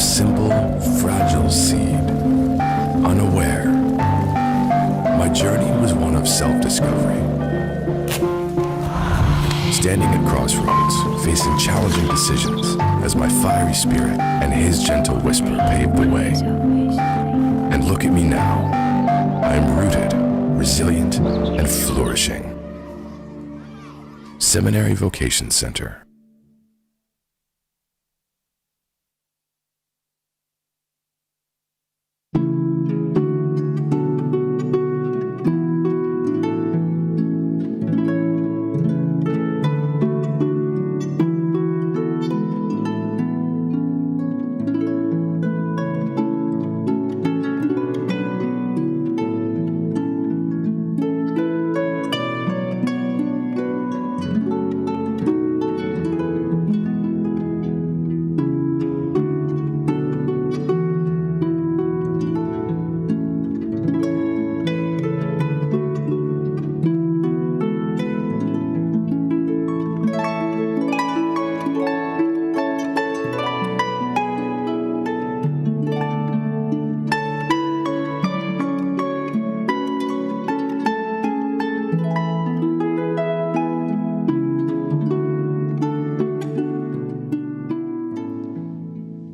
simple, fragile seed, unaware. My journey was one of self-discovery. Standing at crossroads, facing challenging decisions, as my fiery spirit and his gentle whisper paved the way. And look at me now. I am rooted, resilient, and flourishing. Seminary Vocation Center.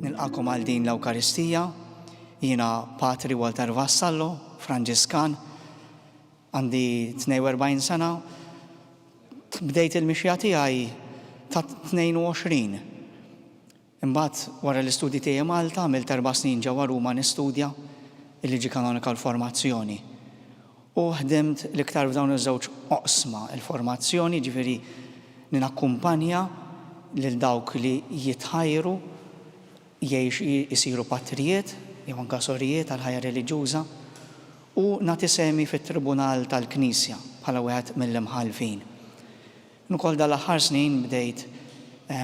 Nilqakom għal din l-Ewkaristija, jiena Patri Walter Vassallo, Franġiskan, għandi 42 sena, bdejt il-mixja tiegħi ta' 22. Imbagħad wara l-istudji tiegħi Malta għamilt 4 snin ġewwa Ruma nistudja il-Liġi Kanonika l-Formazzjoni. U ħdimt l-iktar f'dawn iż-żewġ oqsma il-formazzjoni, ġifieri ninakkumpanja lil dawk li jitħajru jisiru patrijiet, jew anke sorijiet għal-ħajja reliġjuża, u nagħti semi fit-Tribunal tal-Knisja bħala wieħed mill-imħalfin. Ukoll dal-aħħar snin bdejt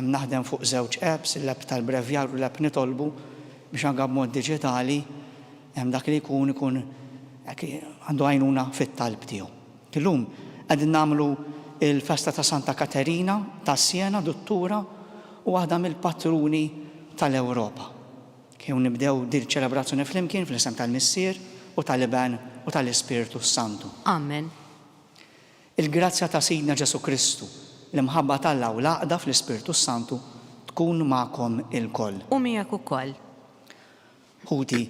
naħdem fuq żewġ apps, l-app tal-Brevjar u l-app Nitolbu biex anke b'mod diġitali dak li jkun għandu għajnuna fit-talb tiegħu. Illum qegħdin nagħmlu il-festa ta' Santa Katerina ta' Siena, dottura, u waħda mill-patruni tal-Ewropa. Kieku nibdew din ċelebrazzjoni flimkien fl-isem tal-Missier u tal-Iban u tal-Ispiritu Santu. Amen. Il-grazzja ta' Sidna Ġesu Kristu, l-imħabba tal-Alla u l-għaqda fl-Ispiritu Santu tkun magħkom ilkoll. U miegħek ukoll. Ħuti,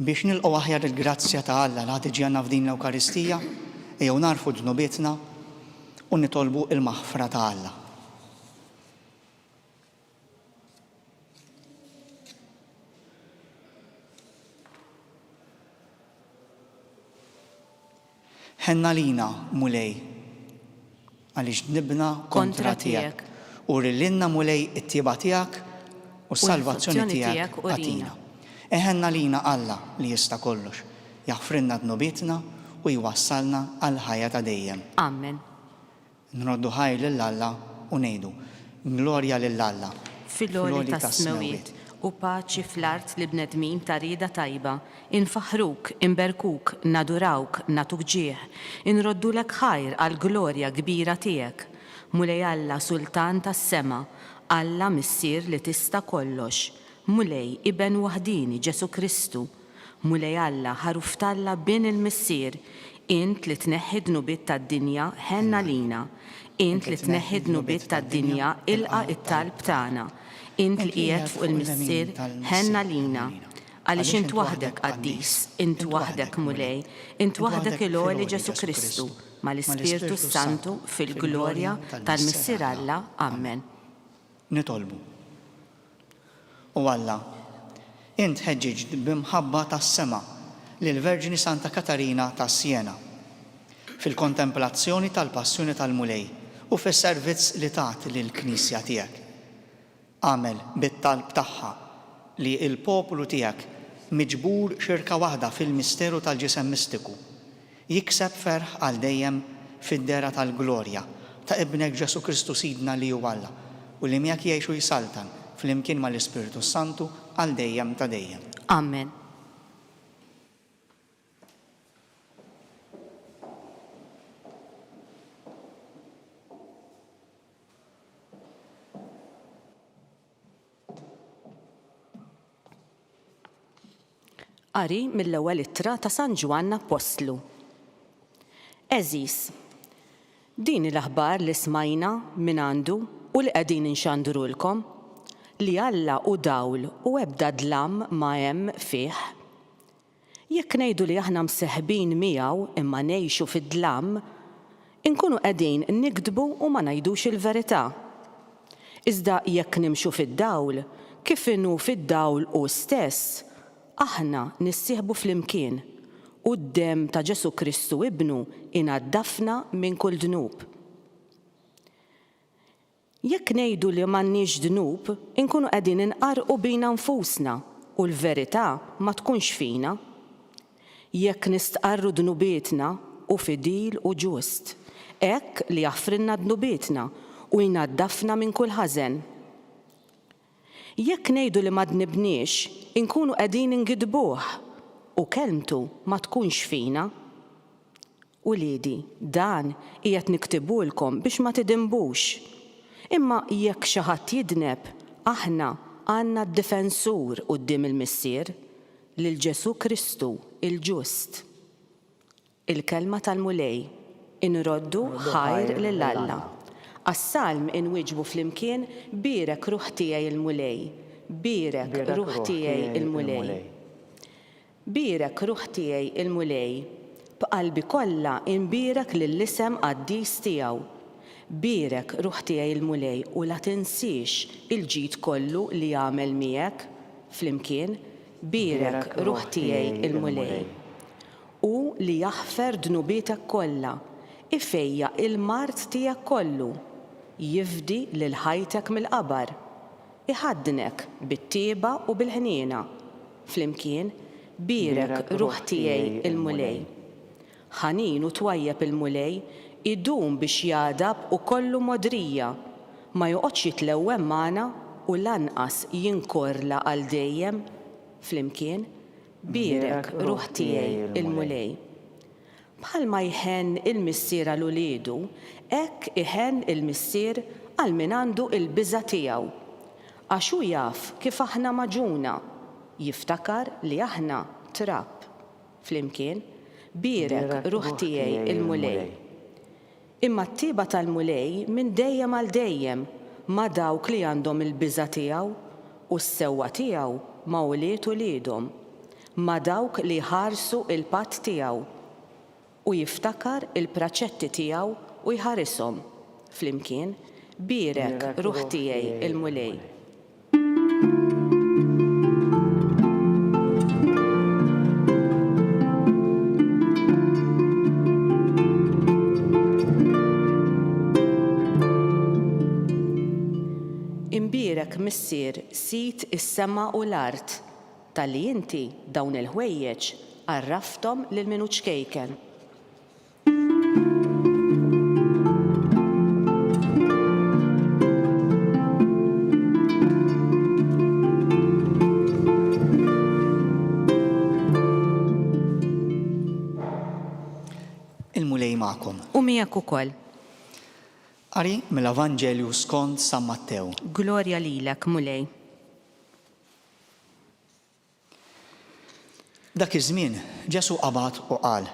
biex nilqgħu aħjar il-grazzja ta' Alla li ħad iġġielna f'din l-Ewkaristija, ejjew narfu dnubietna u nitolbu il-maħfra ta' Alla. Ħenna lina mulej għaliex nibna kontra tiegħek u rillinna mulej it-tieba tiegħek u s-salvazzjoni tiegħek għatina. Ħenna lina Alla li jista' kollox, jaħfrinna dnubietna u jwassalna għal ħajja ta' dejjem. Amen. Nroddu ħajr lill-Alla u ngħidu glorja lill-Alla fil-għoli tas-smawiet u paċi fl-art li bnedmin ta' rieda tajba, infaħruk, inberkuk, nadurawk, natuk ġieħ, inroddulek ħajr għal glorja kbira tiegħek. Mulej Alla Sultan tas-sema, Alla Missier li tista' kollox, mulej Iben waħdini Ġesu Kristu, mulej Alla ħaruf talla bin il-Missier, int li tneħħi dnubiet tad-dinja ħenna lina, int li tneħħi dnubiet tad-dinja ilqa it-talb tagħna. Int li qiegħed fuq il-Missier ħenna lina, għaliex int waħdek qaddis, int waħdek mulej, int waħdek il-għoli Ġesu Kristu, mal-Ispirtu Santu fil-glorja tal-Missier Alla. Amen. Nitolbu. U Alla, int ħeġġiġ b'imħabba tas-sema lill-Verġini Santa Katarina ta' Siena fil-kontemplazzjoni tal-passjoni tal-mulej u fis-servizz li tagħti lill-Knisja tiegħek. Għamel bit-talb tagħha li l-popolu tiegħek miġbur xirka waħda fil-misteru tal-ġisem mistiku jikseb ferħ għal dejjem fid-dera tal-glorja ta' Ibnek Ġesu Kristu Sidna li hu Alla u li miegħek jgħixu jisaltan fl-imkien mal-Ispiritu Santu għal dejjem ta' dejjem. Amen. Qari mill-ewwel ittra ta' San Ġwanna Apostlu. Eżis, din l-aħbar li smajna minn għandu u li qegħdin inxandrulkom li Alla u dawl u ebda dlam ma hemm fih. Jekk ngħidu li aħna mseħbin miegħu imma ngħixu fid-dlam, inkunu qegħdin nikdbu u ma ngħidux il-verità. Iżda jekk nimxu fid-dawl, kif inhu fid-dawl hu stess, aħna nissieħbu flimkien u d-dem ta' Ġesu Kristu ibnu inaddafna minn kull dnub. Jekk ngħidu li m'għandniex dnub, inkunu qegħdin inqarqu bina nfusna u l-verità ma tkunx fina. Jekk nistqarru dnubietna u fidil u ġust, hekk li jaffrinna dnubietna u jnaddafna minn kull ħażen. Jekk ngħidu li ma dnibniex, inkunu qegħdin ingidbuh u kelmtu ma tkunx fina. Uliedi, dan qiegħed niktibulkom biex ma tidinbux. Imma jekk xi ħadd jidneb, aħna għandna d-difensur quddiem il-Missier lil Ġesu Kristu il-Ġust. Il-kelma tal-mulej inroddu ħajr lil Alla. Għas-salm inwiġbu flimkien birek ruħ tiegħi il-mulej, birek ruħ tiegħi il-mulej. Birek ruħ tiegħi il-mulej, b'qalbi kollha inbirek lill-isem qaddis tiegħu. Birek ruħ tiegħi il-mulej u la tinsix il-ġid kollu li jagħmel miegħek flimkien, birek ruħ tiegħi il-mulej. U li jaħfer dnubietek kollha, ifejja il-mart tiegħek kollu, jifdi lil ħajtek mill-qabar, iħaddnek bit-tieba u bil-ħniena, flimkien birek ruħ tiegħi il-mulej. Ħanin u twajjeb il-mulej idum biex jadab u kollu modrija, ma joqgħodx jitlewwem magħna u lanqas jinkorla għal dejjem, flimkien birek ruħ tiegħi il-mulej. Bħalma jħenn il-missier għal uliedu, hekk iħenn il-missier għal min għandu il-biża' tiegħu. Għax hu jaf kif aħna maġuna, jiftakar li aħna trab. Flimkien, birek ruħ tiegħi il-mulej. Imma t-tieba tal-mulej minn dejjem għal dejjem ma' dawk li għandhom il-biża' tiegħu u s-sewwa tiegħu ma' ulied uliedhom, ma' dawk li ħarsu il-patt tiegħu u jiftakar il-praċetti tiegħu u jħarishom. Flimkien, birek ruħ tiegħi il-mulej. Imbirek missier sit is-sema u l-art tal-li inti dawn il-ħwejjeġ għarrafthom lil min hu ċkejken. Il-mulej magħkom. U miegħek ukoll. Qari mill-Evanġelju skont San Mattew. Glorja lilek, mulej. Dak iż-żmien Ġesu qabad u qal: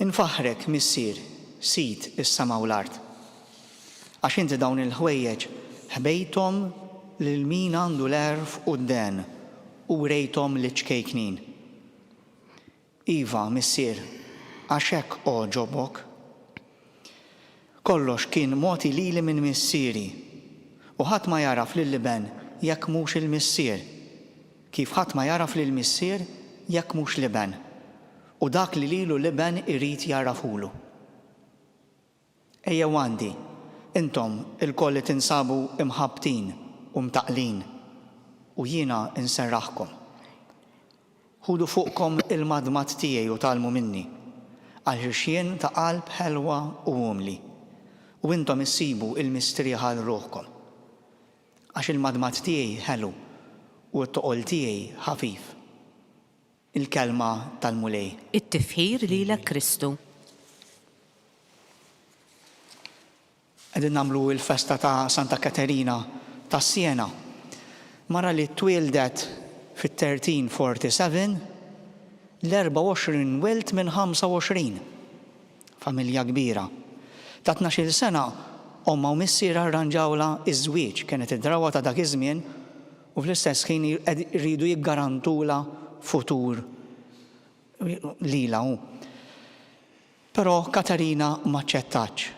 Infaħrek missier sit is-sema u l-art. Għax inti dawn il-ħwejjeġ ħbejthom lil min għandu l-erf u d-den u rejthom li ċkejknin. Iva, missier, għax hekk oġobok. Kollox kien mogħti lili minn missieri u ħadd ma jaraf lill-liben jekk mhux il-missier, kif ħadd ma jaraf lill-missier jekk mhux liben, u dak li lilu liben irid jarafulu. Ejjew għandi, intom il-koll li tinsabu imħabbtin u mtaqlin u jiena inserraħkom. Ħudu fuqkom il-madmat tiegħi u talmu minni, għal ħirxien ta' qalb ħelwa u umli, u intom issibu il-mistrieħa l ruħkom. Għax il-madmat tiegħi ħelu u t-toqol tiegħi ħafif. Il-kelma tal-mulej. It-tifħir lilek Kristu. Qegħdin nagħmlu l-festa ta' Santa Katerina ta' Siena. Mara li twildet fit-1347 l-24 wilt minn 25. Familja kbira. Ta' 12 sena omma u missier arranġawla iż-żwieġ, kienet id-drawa ta' dak iż-żmien u fl-istess ħin jridu jiggarantula futur lila hu. Però Katarina ma ċċettax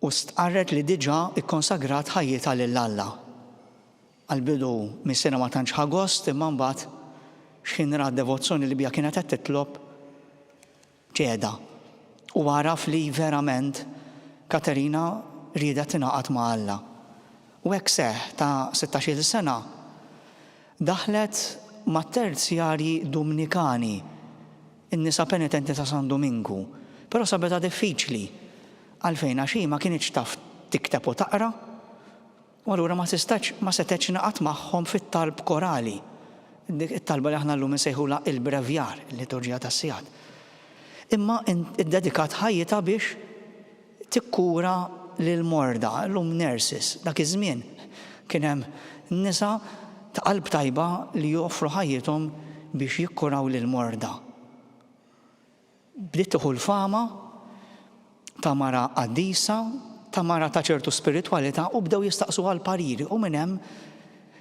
u stqarret li diġà ikkonsagrat ħajjitha lill-Alla. Għal-bidu missiera ma tantx ħagost imma mbagħad x'inra d-devozzjoni li bija kienet qed titlob ċeda. U għaraf li verament Katarina riedet tingħaqad ma' Alla. U hekk seħħ ta' 16-il sena daħlet ma' terzjarji Dominikani, in-nisa penitenti ta' San Domingu, però sabetha diffiċli għalfejn għax hi ma kienx taf tikteb u taqra, u allura ma setgħetx naqgħod magħhom fit-talb korali. It-talba li aħna llum insejħula il-brevjar, il-liturġija tas-sigħat. Imma iddedikat ħajjitha biex tikkura lil morda, llum nurses, dak iż-żmien kien hemm nisa ta' qalb tajba li joffru ħajjithom biex jikkuraw lil morda. Bdiet tieħu l-fama ta' mara qaddisa, ta' mara ta' ċertu spiritwalità u bdew jistaqsu għal pariri u minn hemm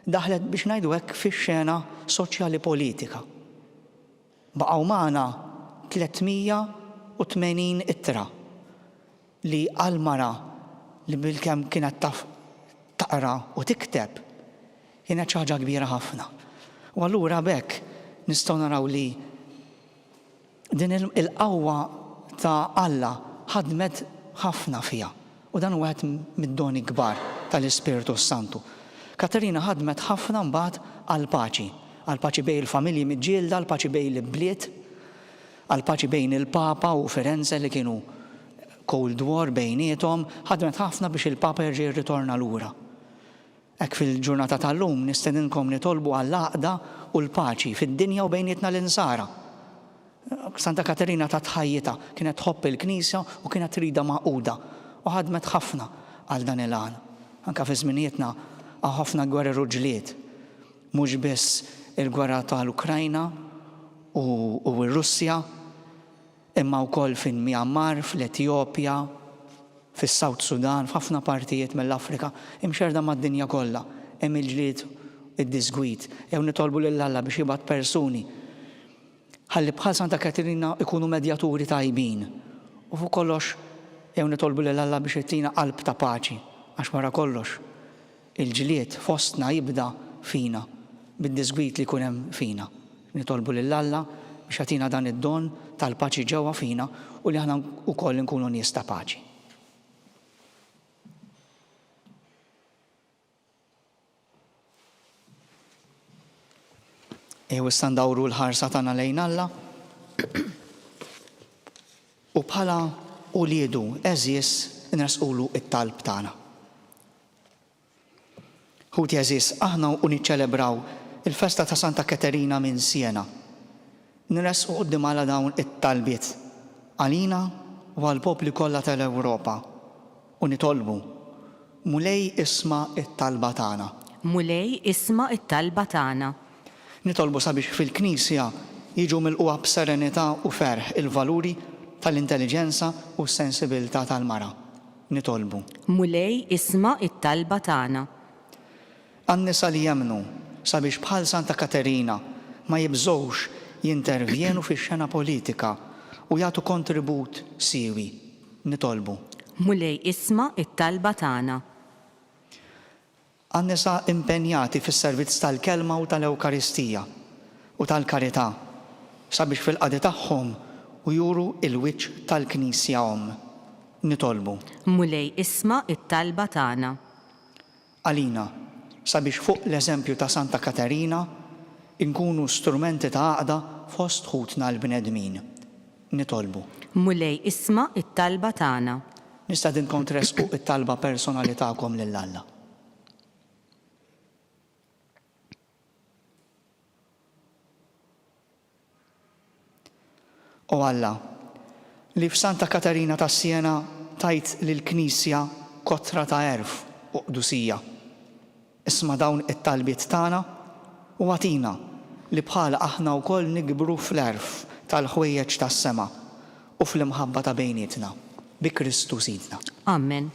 daħlet biex ngħidu hekk fix-xena soċjali politika. Baqgħu magħna 380 ittra li għal-mara li bil-kemm kienet taf taqra u tikteb kienet ħaġa kbira ħafna. U allura bekk nistgħu naraw li din il-qawwa ta' Alla ħadmet ħafna fiha u dan huwa wieħed mid-doni kbar tal-Ispiritu Santu. Katarina ħadmet ħafna mbagħad għall-paċi, għall-paċi bejn il-familji miġġielda, għall-paċi bejn il-bliet, għall-paċi bejn il-Papa u Firenze li kienu Cold War bejniethom, ħadmet ħafna biex il-Papa jerġa' jirritorna lura. Hekk fil-ġurnata tal-lum nistedinkom nitolbu għall-għaqda u l-paċi fid-dinja u bejnietna l-insara. Santa Katarina ta' tħajjita kienet tħobb il-Knisja u kienet trida maquda u ħadmet ħafna għal dan il-għan. Anke fi żminietna ħafna gwerra ġlied, mhux biss il-gwerra tal-Ukrajna u r-Russja, imma wkoll fin-Myanmar, fl-Etjopja, fis-South Sudan, f'ħafna partijiet mill-Afrika, imxerda mad-dinja kollha, hemm il-ġlied id-disgwid. Jew nitolbu lil Alla biex jibgħat persuni ħalli bħal Santa Katarina ikunu medjaturi tajbin. U fuq kollox jew nitolbu lil Alla biex jagħtina qalb ta' paċi, għax wara kollox il-ġlied fostna jibda fina, bid-disgwid li jkun hemm fina. Nitolbu lil Alla biex jagħtina dan id-don tal-paċi ġewwa fina u li aħna wkoll nkunu nies ta' paċi. Issa ndawru l-ħarsa tagħna lejn Alla u bħala uliedu eżies nresqulu t-talb tagħna. Ħut jeżies aħna u niċċelebraw il-festa ta' Santa Katarina minn Siena. Nresqu quddiem Alla dawn it-talbiet għalina u għall-popli kollha tal-Ewropa u nitolbu mulej isma' it-talba tagħna. Mulej isma' it-talba tagħna. Nitolbu sabiex fil-Knisja jiġu milquha b'serenità u ferħ il-valuri tal-intelligenza u s-sensibilità tal-mara. Nitolbu. Mulej isma' it-talba tagħna. Għan-nisa li jemnu sabiex bħal Santa Katarina ma jibżgħux jintervjenu fix-xena politika u jagħtu kontribut siewi. Nitolbu. Mulej isma' it-talba tagħna. Għan-nisa impenjati fis-servizz tal-kelma u tal-Ewkaristija u tal-karità sabiex fil-qadi tagħhom u juru il-wiċċ tal-Knisja Nitolbu. Mulej isma' it-talba tagħna. Għalina sabiex fuq l-eżempju ta' Santa Katarina inkunu strumenti ta' għaqda fost ħutna l-bnedmin. Nitolbu. Mulej isma' it-talba tagħna. Nista'dinkom tresqu it-talba personali tagħkom lill-Alla. O Alla, li f'Santa Katarina ta' Siena tajt lill-Knisja kotra ta' erf u qdusija. Isma' dawn it-talbiet tagħna u għatina li bħala aħna wkoll nikbru fl-erf tal-ħwejjeġ tas-sema u fl-imħabba ta' bejnietna bi Kristu Sidna. Amen.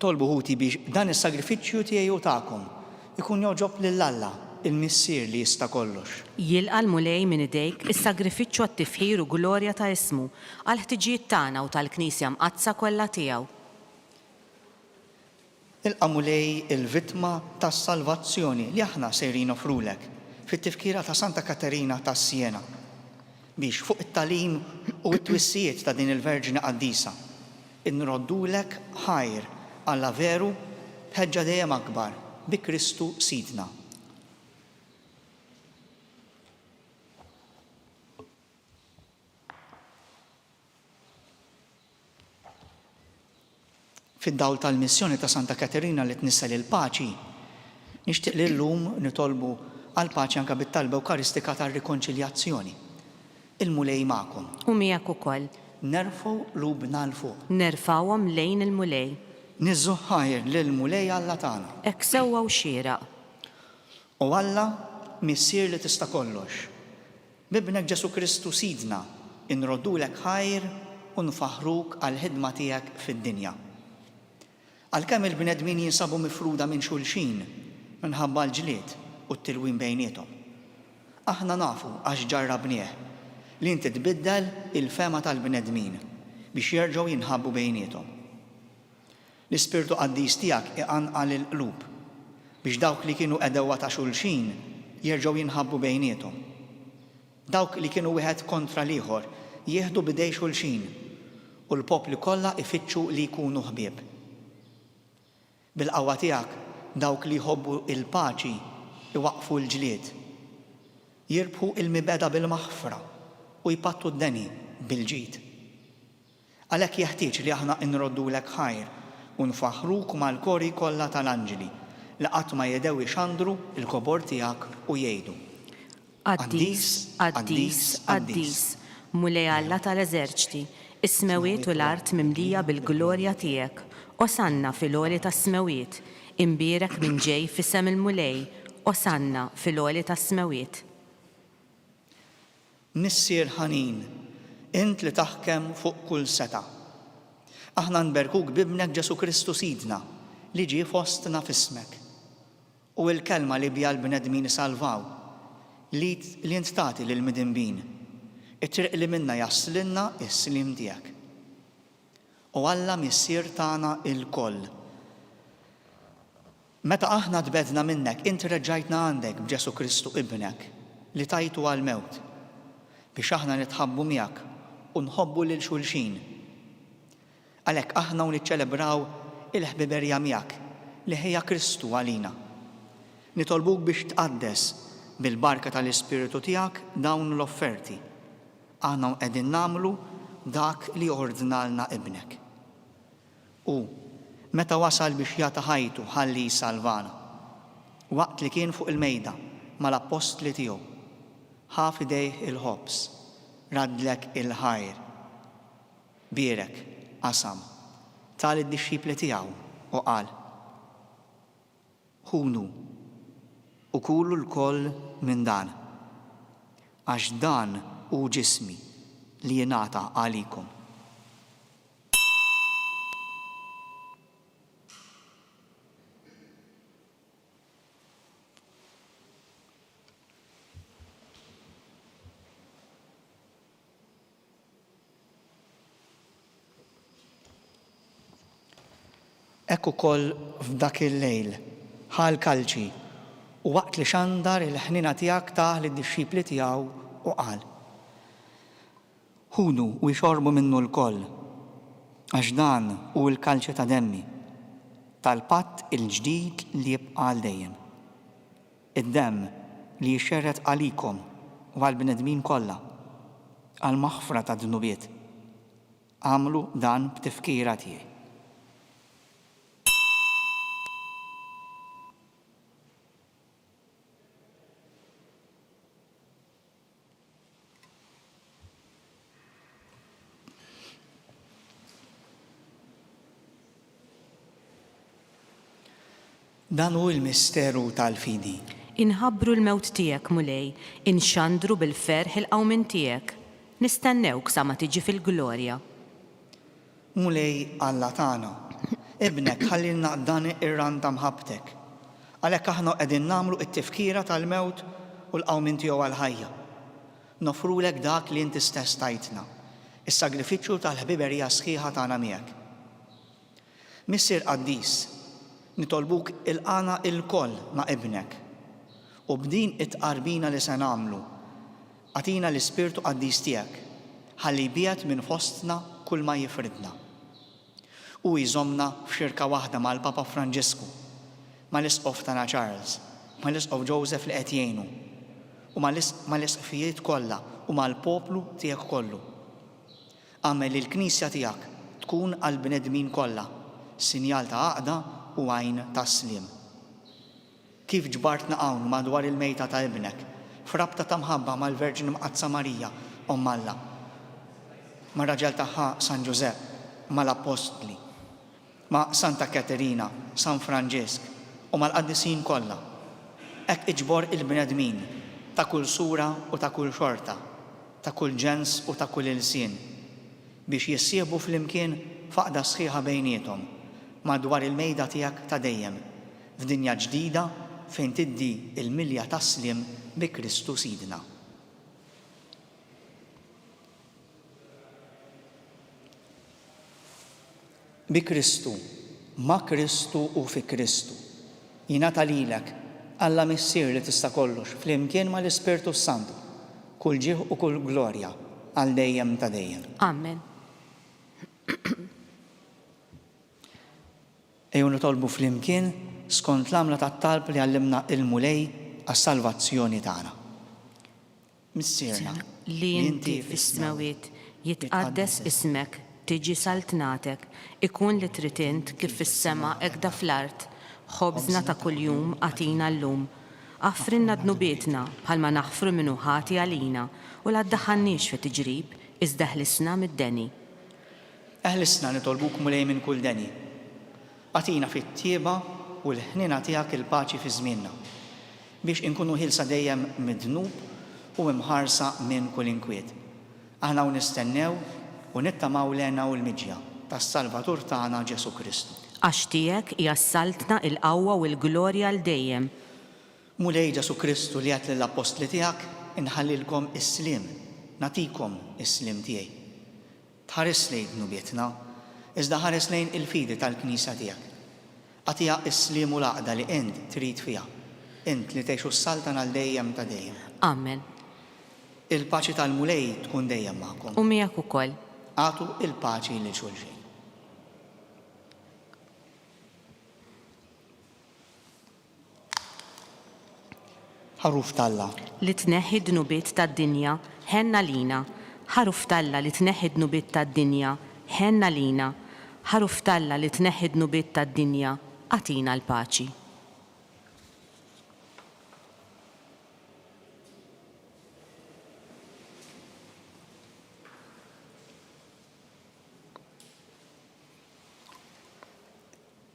Tolbu ħuti biex dan is-sagrifiċċju tiegħi u tagħkom ikun joġob lill-Alla, il-Missier li jista' kollox. Jilqa' l-mulej minn idejk is-sagrifiċċju għat-tifħir u glorja ta' ismu għal ħtiġijiet tagħna u tal-Knisja mqazza kollha tiegħu. Ilqa' mulej il-vittma tas-salvazzjoni li aħna sejrin offrulek fit-tifkira ta' Santa Katerina ta' Siena biex fuq it-talim u t-twissijiet ta' din il-Verġina Qaddisa inroddulek ħajr Alla veru b'ħeġġa dejjem akbar bi Kristu Sidna. Fid-dawl tal-missjoni ta' Santa Katerina li tnissel il-paċi, nixtieq li llum nitolbu għal paċi anke bit-talba Ewkaristika tar-rikonċiljazzjoni. Il-mulej magħkom. U miegħek ukoll. Nerfgħu lubna l fuq. Nerfawhom lejn il-mulej. Niżżu ħajr lill-mulej Alla tagħna. Hekk sewwa u xieraq. U Alla Missier li tista' kollox. Bibnek Ġesu Kristu Sidna inroddulek ħajr u nfaħruk għall-ħidma tiegħek fid-dinja. Għalkemm il-bnedmin jinsabu mifruda minn xulxin minħabba l-ġlied u t-tilwin bejniethom. Aħna nafu għax ġarrabnieh li inti tbiddel il-fema tal-bnedmin biex jerġgħu jinħabbu bejniethom. L-Ispirtu Qaddis tiegħek iqanqal il-qlub biex dawk li kienu qedewwa ta' xulxin jerġgħu jinħabbu bejniethom. Dawk li kienu wieħed kontra l-ieħor jieħdu bidej xulxin u l-popli kollha ifittxu li jkunu ħbieb. Bil-qawwa tiegħek dawk li jħobbu il-paċi iwaqfu l-ġlied, jirbħu il-mibeda bil-maħfra u jpattu d-deni bil-ġid. Għalhekk jeħtieġ li aħna nroddulek ħajr u nfaħruk mal-kori kollha tal-anġeli li qatt ma jedew ixandru il-kobor tiegħek u jgħidu. Qaddis, qaddis, qaddis, mulej Alla tal-eżerċti, is-smewiet u l-art mimlija bil-glorja tiegħek, osanna fil-għoli tas-smewiet, imbierek minn ġej f'isem il-mulej, osanna fil-għoli tas-smewiet. Missier ħanin, int li taħkem fuq kull seta'. Aħna nberkuk bibnek Ġesu Kristu Sidna li ġie fostna f'ismek. U l-kelma li bija l-bnedmin salvaw li ntagħti lill-midinbin. It-triq li minna jaslinna is-slim tiegħek. U Alla Missier tagħna il-koll. Meta aħna tbedna minnek, inti reġġajtna għandek b'Ġesu Kristu ibnek li tajtu għal-mewt biex aħna nitħabbu miegħek u nħobbu lil xulxin. Għalhekk aħna niċċelebraw il-ħbiberja miegħek li ħejja Kristu għalina. Nitolbuk biex tqaddes bil-barka tal-Ispiritu tiegħek dawn l-offerti. Aħna qegħdin nagħmlu dak li ordnalna ibnek. U meta wasal biex jagħta ħajtu ħalli jsalvana, waqt li kien fuq il-mejda mal-apostli tiegħu, ħaf idejh il-ħobs, radlek il-ħajr, bierek, qasam, tal id-dixxipli tiegħu u qal: ħunu u kulu l-koll minn dan, għax dan hu ġismi li jingħata għalikom. Ekk ukoll f'dak il-lejl ħal kalċi u waqt li xandar il-ħnina tiegħek taħ lid-dixxipli tiegħu u qal: ħunu u jxorbu minnu l-koll, għax dan hu l-kalċi ta' demmi tal-patt il-ġdid li jibqa' għal dejjem. Id-demm li jixxerret għalikom u għall-bnedmin kollha għal maħfra ta' dnubiet. Għamlu dan b'tifkira tiegħi. Dan hu l-misteru tal-fidi. Inħabbru l-mewt tiegħek mulej, inxandru bil-ferħ il-qawmin tiegħek. Nistennewk sa ma tiġi fil-glorja. Mulej Alla tagħna, ibnek ħallilna dan ir-ran ta' mħabbtek. Għalhekk aħna qegħdin nagħmlu t-tifkira tal-mewt u l-qawmin tiegħu għall-ħajja. Nofrulek dak li inti stess tajtna, is-sagrifiċċju tal-ħbiberija sħiħa tagħna miegħek. Missier Qaddis, nitolbuk il-qana il-koll ma' ibnek u b'din it-qarbina li se nagħmlu għatina l-Ispirtu Qaddis tiegħek ħalli jbiegħed minn fostna kull ma jifridna. U jżommna f'xirka waħda mal-Papa Franġisku, mal-Isqof tagħna Charles, mal-Isqof Joseph li qed jgħinu u mal-isqfijiet kollha u mal-poplu tiegħek kollu. Għamel li l-Knisja tiegħek tkun għall-bnedmin kollha sinjal ta' għaqda u għajn ta' slim. Kif ġbartna hawn madwar il-mejta ta' ibnek, frabta ta' mħabba mal-Verġin Mqazza Marija Omm Alla, ma' raġel tagħha San Giuseppe, mal-Apostli, ma' Santa Caterina, San Franġisk u mal-qaddisin kollha. Hekk iġbor il-bnedmin ta' kull sura u ta' kull xorta, ta' kull ġens u ta' kull ilsien biex jissieħbu flimkien faqda sħiħa bejniethom madwar il-mejda tiegħek ta' dejjem, f'dinja ġdida fejn tiddi il-milja ta' slim bi Kristu Sidna. Bi Kristu, ma' Kristu u fi Kristu, jingħata lilek Alla Missier li tista' kollox flimkien mal-Ispirtu Santu, kull ġieħ u kull glorja għal dejjem ta' dejjem. Amen. Ejju nitolbu flimkien skont l-għamla tat-talb li għallimna il-mulej għas-salvazzjoni tagħna. Missierna li inti fis-smawiet jitqaddes ismek, tiġi saltnatek, ikun li trid int kif fis-sema hekk da fl-art, ħobżna ta' kuljum għatina llum. Affrinna dnubietna bħalma naħfru minnu ħati għalina u la ddaħħalniex fi tiġrib iżda ħlisna mid-deni. Eħlisna nitolbuk mulej minn kull deni. Għatina fit-tieba u l-ħnina tiegħek il-paċi fi żmienna biex inkunu ħilsa dejjem mid-dnub u imħarsa minn kull inkwiet. Aħna nistennew u nittamaw lena u l-miġja tas-Salvatur tagħna Ġesu Kristu. Għax tiegħek hija ssaltna il-qawwa u l-glorja l dejjem. Mulej Ġesu Kristu li għedt lill-Apostli tiegħek inħallilkom is-slim, natikom is-slim tiegħi. Tħares lejn dnubietna, iżda ħares lejn il-fidi tal-Knisja tiegħek. Għatija is-slim u l-għaqda li int trid fiha, int li tgħixu s-saltan għal dejjem ta' dejjem. Amen. Il-paċi tal-mulej tkun dejjem magħkom. U miegħek ukoll. Għatu il-paċi lil xulxin. Ħaruf talla. Li tneħħi dnubiet tad-dinja, ħenna lina. Ħaruf talla li tneħħi dnubiet tad-dinja, ħenna lina. Ħaruf talla li tneħħi dnubiet tad-dinja, għatina l-paċi.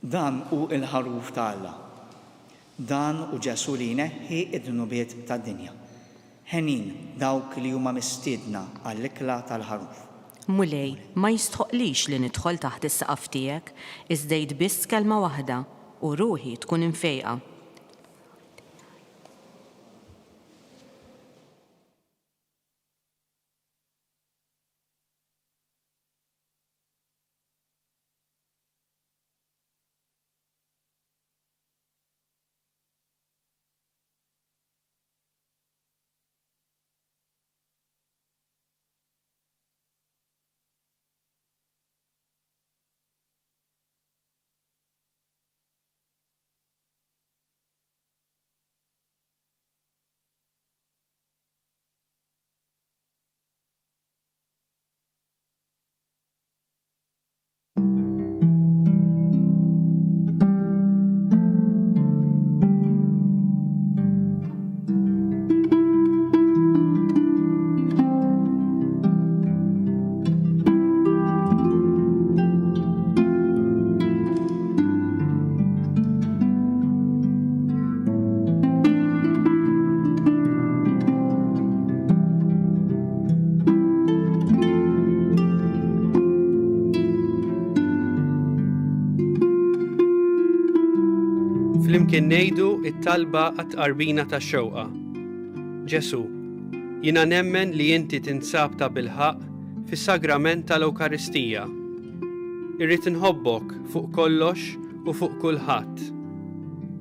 Dan hu il-ħaruf ta' Alla. Dan hu Ġesu li jneħħi id-dnubiet tad-dinja. Ħenin dawk li huma mistiedna għall-ikla tal-ħaruf. Mulej, ma jistħoqlix li nidħol taħt is-saqaf tiegħek, iżdejt biss kelma waħda u ruħi tkun infejqa. Flimkien ngħidu t-talba għat-tqarbina tax-xewqa. Ġesu, jiena nemmen li inti tinsab ta' bilħaq fis-sagrament tal-Ewkaristija. Irrid inħobbok fuq kollox u fuq kulħadd.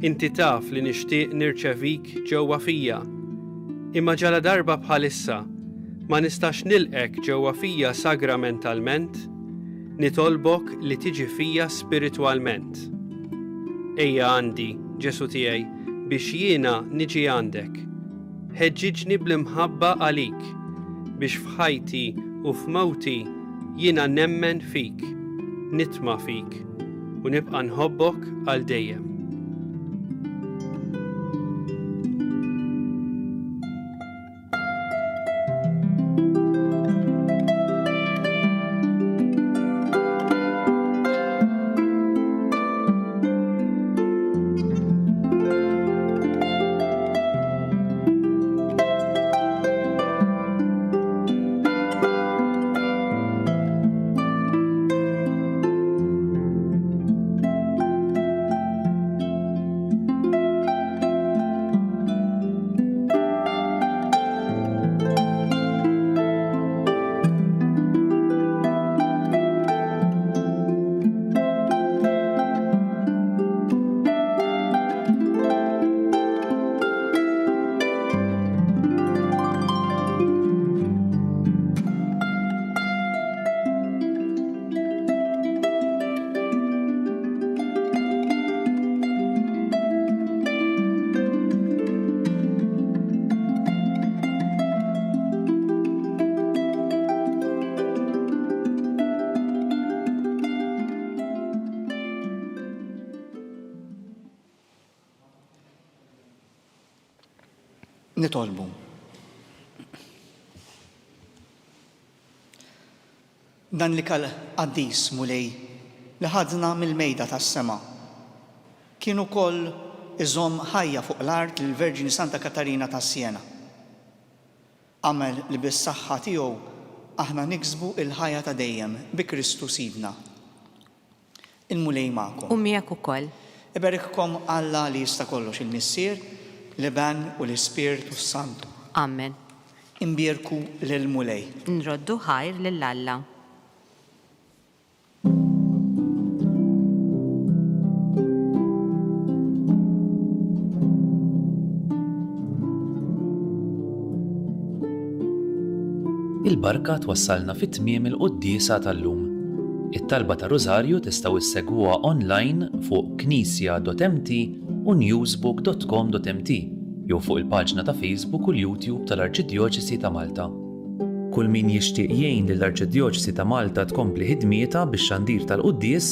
Inti taf li nixtieq nirċevik ġewwa fija. Imma ġala darba bħalissa ma nistax nilqek ġewwa fija sagramentalment, nitolbok li tiġi fija spiritwalment. Ejja għandi, Ġesu tiegħi, biex jiena niġi għandek. Ħeġġiġni bl-imħabba għalik, biex f'ħajti u f'mewti jiena nemmen fik, nitma' fik u nibqa' nħobbok għal dejjem. Nitolbu. Dan li kal qaddis mulej li ħadna mill-mejda tas-sema kien ukoll iżomm ħajja fuq l-art lill-Verġini Santa Katarina ta' Siena. Għamel li bis-saħħa tiegħu aħna niksbu il-ħajja ta' dejjem bi Kristu Sidna. Il-mulej magħkom. U miegħek ukoll. Iberikkom Alla li jista' kollox il-Missier, l-Iban u l-Ispiritu Santu. Amen. Imbierku lil-mulej. Nroddu ħajr lill-Alla. Il-barka twassalna fit-tmiem il-quddiesa tal-lum. It-talba ta' Rożarju tistgħu issegwuha online fuq knisja.mt u newsbook.com.mt jew fuq il-paġna ta' Facebook u l-YouTube tal-Arċidjoċesi ta' Malta. Kull min jixtieq jgħin lill-Arċidjoċesi ta' Malta tkompli ħidmietha bix-xandir tal-quddies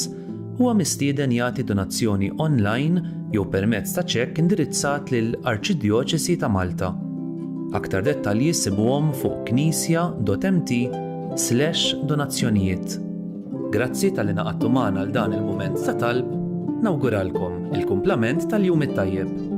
huwa mistieden jagħti donazzjoni online jew permezz ta' ċekk indirizzat lill-Arċidjoċesi ta' Malta. Aktar dettalji sibuhom fuq knisja.mt/donazzjonijiet. Grazzi tal-li naqadtu magħna għal dan il-mument ta' talb Nawguralkom il-kumplament tal-jum it-tajjeb.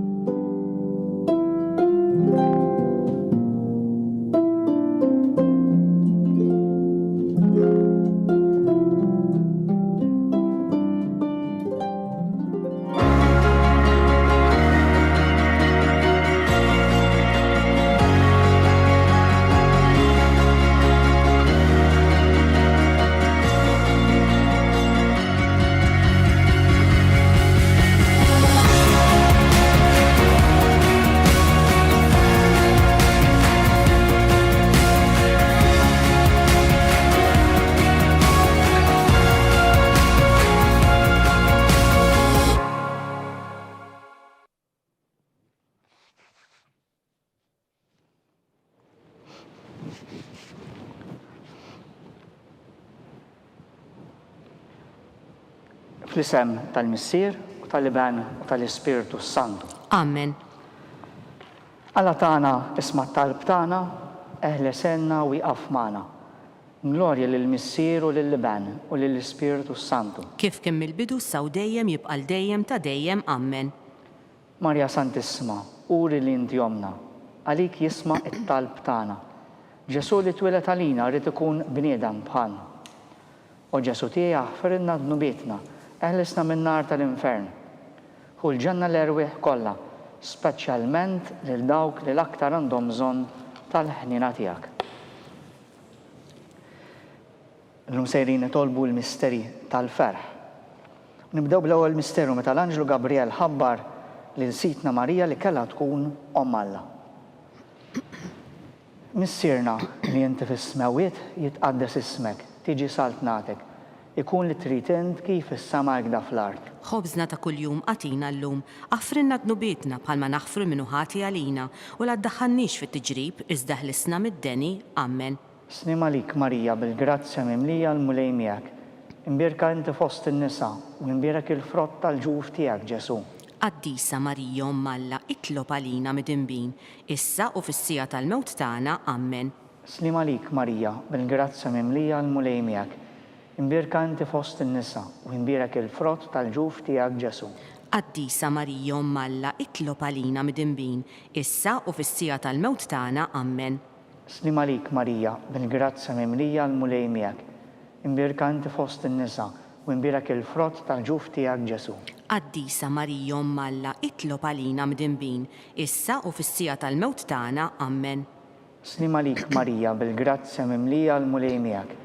Fl-isem tal-Missier u tal-Iban u tal-Ispiritu Santu. Amen. Alla tagħna isma' t-talb tagħna, eħlesenna u jqaf magħna. Glorja lill-Missier u lill-Iban u lill-Ispiritu Santu. Kif kemm il-bidu saw dejjem jibqal dejjem ta' dejjem. Amen. Marja Santissima, uri li inti omna, għalik jisma' it-talb tagħna. Ġesu li twilet għalina rrid ikun bniedem bħalna. U Ġesu tiegħi ħfirilna dnubietna, eħlisna min-nar tal-infern. U l-ġenna l-erwieħ kollha, speċjalment lil dawk li l-aktar għandhom bżonn tal-ħnina tiegħek. Illum sejrin nitolbu l-misteri tal-ferħ. Nibdew bl-ewwel misteru meta l-Anġlu Gabriel ħabbar lil Sitna Marija li kellha tkun Omm Alla. Missierna li inti fis-smawiet jitqaddes ismek, tiġi saltnatek, ikun li trid int kif is-sama jgħda fl-art. Ħobżna ta' kuljum għatina llum, affrinna dnubietna bħalma naħfru minnu ħati għalina u la ddaħħalniex fit-tiġrib iżda ħlisna mid-deni. Amen. Snim għalik Marija bil-grazzja mimlija l-mulej miegħek. Imbierka inti fost in-nisa u imbierek il-frott tal-ġuf tiegħek Ġesu. Qaddisa Marija Omm Alla, itlob għalina mid-inbin, issa u fis-sija tal-mewt tagħna. Amen. Slim għalik Marija bil-grazzja mimlija l-mulej miegħek. Imbierka inti fost in-nisa u imbierek il-frott tal-ġuf tiegħek Ġesu. Qaddisa Marija Omm Alla, itlob għalina mid-inbin, issa u fis-sija tal-mewt tagħna. Amen. Slim għalik Marija bil-grazzja mimlija l-mulej miegħek. Imbierka inti fost in-nisa u imbierek il-frott tal-ġuf tiegħek Ġesu. Qaddisa Marija Omm Alla, itlob għalina mid-inbin, issa u fis-sija tal-mewt tagħna. Amen. Slim għalik Marija bil-grazzja mimlija l-mulej miegħek.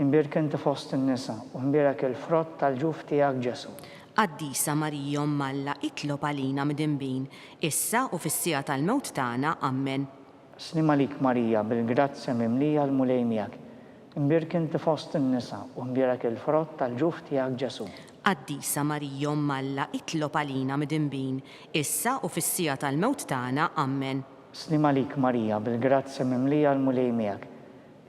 Imbierek inti fost in-nisa u imbierek il-frott tal-ġuf tiegħek Ġesu. Qaddisa Marija Omm Alla, itlob għalina mid-inbin, issa u fis-sija tal-mewt tagħna. Amen. Slim għalik Marija bil-grazzja mimlija l-mulej miegħek. Imbierek inti fost in-nisa u imbierek il-frott tal-ġuf tiegħek Ġesu. Qaddisa Marija Omm Alla, itlob għalina mid-inbin, issa u fis-sija tal-mewt tagħna. Amen. Slim għalik Marija bil-grazzja mimlija l-mulej miegħek.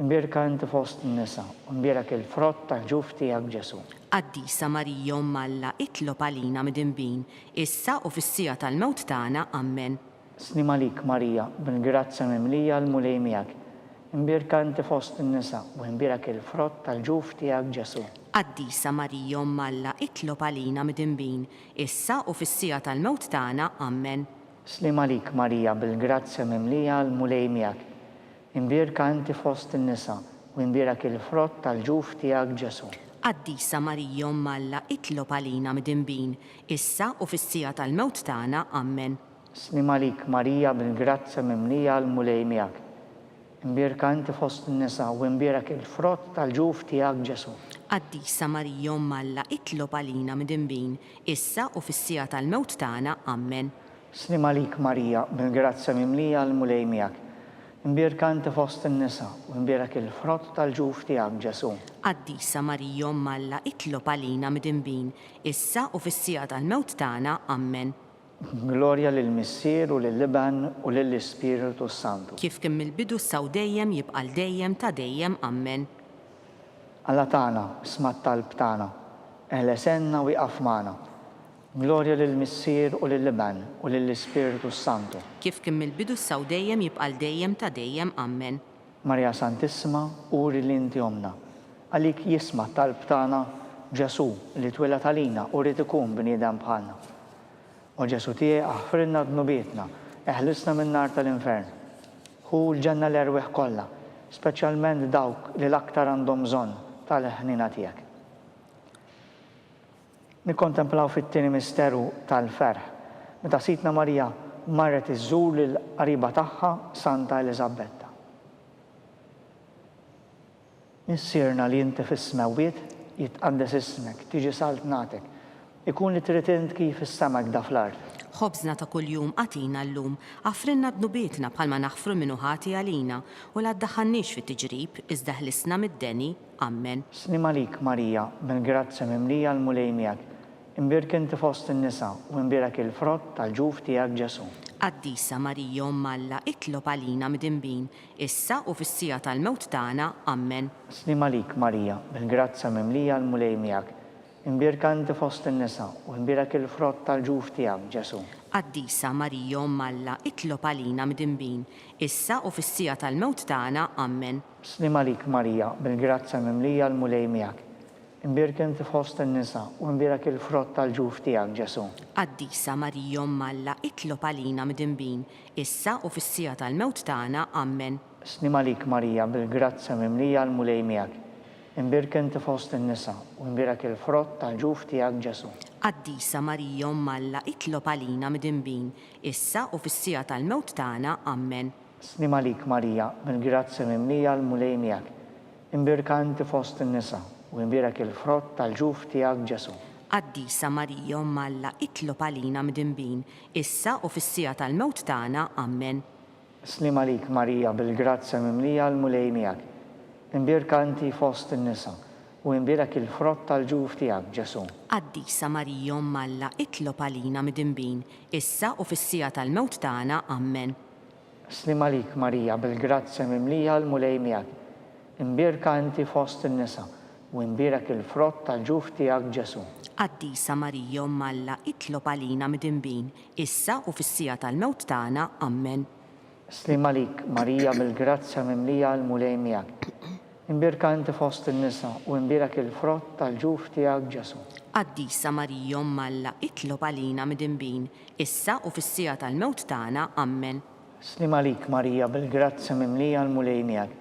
Imbierka inti fost in-nisa u imbierek il-frott tal-ġuf tiegħek Ġesu. Qaddisa Marija Omm Alla, itlob għalina mid-inbin, issa u fis-sija tal-mewt tagħna. Amen. Slim għalik Marija bil-grazzja mimlija l-mulej miegħek. Imbierka inti fost in-nisa u imbierek il-frott tal-ġuf tiegħek Ġesu. Qaddisa Marija Omm Alla, itlob għalina mid-inbin, issa u fis-sija tal-mewt tagħna. Amen. Slim għalik Marija bil-grazzja mimlija l-mulej miegħek. Imbierka inti fost in-nisa u imbierek il-frott tal-ġuf tiegħek Ġesu. Qaddisa Marija Omm Alla, itlob għalina mid-inbin, issa u fis-sija tal-mewt tagħna. Amen. Slim għalik Marija bil-grazzja mimlija l-mulej miegħek. Imbierka inti fost in-nisa u imbierek il-frott tal-ġuf tiegħek Ġesu. Qaddisa Marija Omm Alla, itlob għalina mid-inbin, issa u fis-sija tal-mewt tagħna. Amen. Slim għalik Marija bil-grazzja mimlija l-mulej miegħek. Imbierka inti fost in-nisa u imbierek il-frott tal-ġuf tiegħek Ġesu. Qaddisa Marija Omm Alla, itlob għalina mid-inbin, issa u fis-sija tal-mewt tagħna. Amen. Glorja lill-Missier u lill-Iban u lill-Ispiritu Santu. Kif kemm il-bidu saw dejjem jibqal dejjem ta' dejjem. Amen. Alla tagħna isma' t-talb tagħna, eħlesenna u jqaf magħna. Glorja lill-Missier u lill-Iban u lill-Ispiritu Santu. Kif kemm il-bidu saw dejjem jibqal dejjem ta' dejjem. Amen. Marja Santissima, uri li inti omna, għalik jisma' t-talb tagħna, Ġesu li twelad għalina u rrid ikun bniedem bħalna. U Ġesu tiegħi aħfrilna dnubietna, eħlisna min-nar tal-infern. Hu l-ġenna l-erweħ kollha, speċjalment dawk li l-aktar għandhom bżonn tal-ħnina tiegħek. Nikkontemplaw fit-tieni misteru tal-ferħ, meta Sitna Marija marret iżżur lil qariba tagħha Santa Elisabetta. Missierna li inti fis-smewwiet jitqaddes ismek, tiġi saltnatek, ikun li trid int kif is-semek da fl-ard. Ħobżna ta' kuljum għatina llum, għafrinna dnubietna bħalma naħfru minnu ħati għalina u la ddaħħannix fit-tiġrib iżda ħlisna mid-deni. Ammen. Snim għalik Marija, bil-grazzja mimlija l-mulej miegħek, imbirk inti fost in-nisa u imbirek il-frott tal-ġuf tiegħek Ġesu. Qaddisa Marija Alla, itlob għalina mid-imbin, issa u fis-sija tal-mewt tagħna. Ammen. Snim għalik Marija, bil-grazzja mimlija l-mulej miegħek, imbirk inti fost in-nisa u imbirek il-frott tal-ġuf tiegħek Ġesu. Qaddisa Marija Alla, itlob għalina mid-imbin, issa u fis-sija tal-mewt tagħna. Ammen. Snim għalik Marija, bil-grazzja mimlija l-mulej miegħek, imbirk inti fost in-nisa u imbirek il-frott tal-ġuf tiegħek Ġesu. Qaddisa Marija Alla, itlob għalina mid-imbin, issa u fis-sija tal-mewt tagħna. Ammen. Snim għalik Marija, bil-grazzja mimlija l-mulej miegħek, imbirk inti fost in-nisa u imbirek il-frott tal-ġuf tiegħek Ġesu. Qaddisa Marija Alla, itlob għalina mid-imbin, issa u fis-sija tal-mewt tagħna. Ammen. Snim għalik Marija, bil-grazzja mimlija l-mulej miegħek, imbirk inti fost in-nisa u imbirek il-frott tal-ġuf tiegħek Ġesu. Qaddisa Marija Alla, itlob għalina mid-imbin, issa u fis-sija tal-mewt tagħna. Ammen. Snim għalik Marija, bil-grazzja mimlija l-mulej miegħek, imbirk inti fost in-nisa u imbirek il-frott tal-ġuf tiegħek Ġesu. Qaddisa Marija Alla, itlob għalina mid-imbin, issa u fis-sija tal-mewt tagħna. Ammen. Slim għalik Marija, bil-grazzja mimlija l-mulej miegħek, imbirk inti fost in-nisa u imbirek il-frott tal-ġuf tiegħek Ġesu. Qaddisa Marija Alla, itlob għalina mid-imbin, issa u fis-sija tal-mewt tagħna. Ammen. Slim għalik Marija, bil-grazzja mimlija l-mulej miegħek, imbirk inti fost in-nisa u imbirek il-frott tal-ġuf tiegħek Ġesu. Qaddisa Marija Alla, itlob għalina mid-imbin, issa u fis-sija tal-mewt tagħna. Ammen. Slim għalik Marija, bil-grazzja mimlija l-mulej miegħek,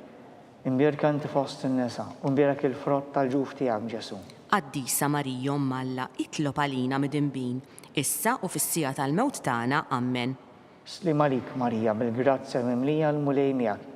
imbirk inti fost in-nisa u imbirek il-frott tal-ġuf tiegħek Ġesu. Qaddisa Marija Alla, itlob għalina mid-imbin, issa u fis-sija tal-mewt tagħna. Ammen. Slim għalik Marija, bil-grazzja mimlija l-mulej miegħek,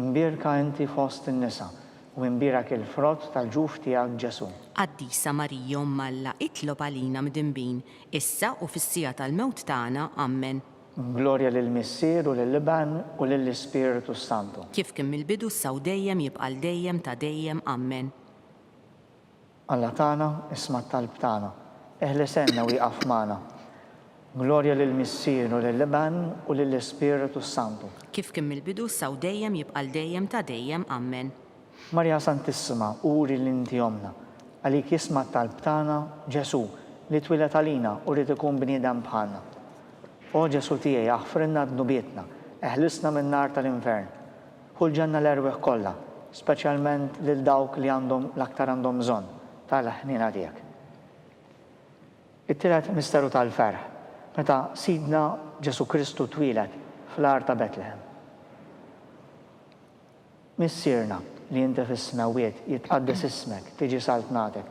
imbirk inti fost in-nisa u imbirek il-frott tal-ġuf tiegħek Ġesu. Qaddisa Marija Alla, itlob għalina mid-imbin, issa u fis-sija tal-mewt tagħna. Ammen. Glorja lill-Missier u lill-Iban u lill-Ispiritu Santu. Kif kien mill-bidu saw dejjem jibqal dejjem ta' dejjem. Ammen. Alla tagħna isma' t-talb tagħna, eħlesenna u jqaf magħna. Glorja lill-Missier u lill-Iban u lill-Ispiritu Santu. Kif kien mill-bidu saw dejjem jibqal dejjem ta' dejjem. Ammen. Marja Santissima, uri l-inti omna, għalik jisma' t-talb tagħna Ġesu li twiled għalina u rrid ikun bniedem bħalna. O Ġesu tiegħi aħfrinna dnubietna, eħlisna min-nar tal-infern. Hu l-ġenna l-erweħ kollha, speċjalment lil dawk li l-aktar għandhom bżonn tal-ħnina tiegħek. It-tielet misteru tal-ferħ, meta Sidna Ġesu Kristu twiled fl-ar ta' Betlehem. Missierna li inti fis-smewwiet jitqaddes ismek, tiġi saltnatek,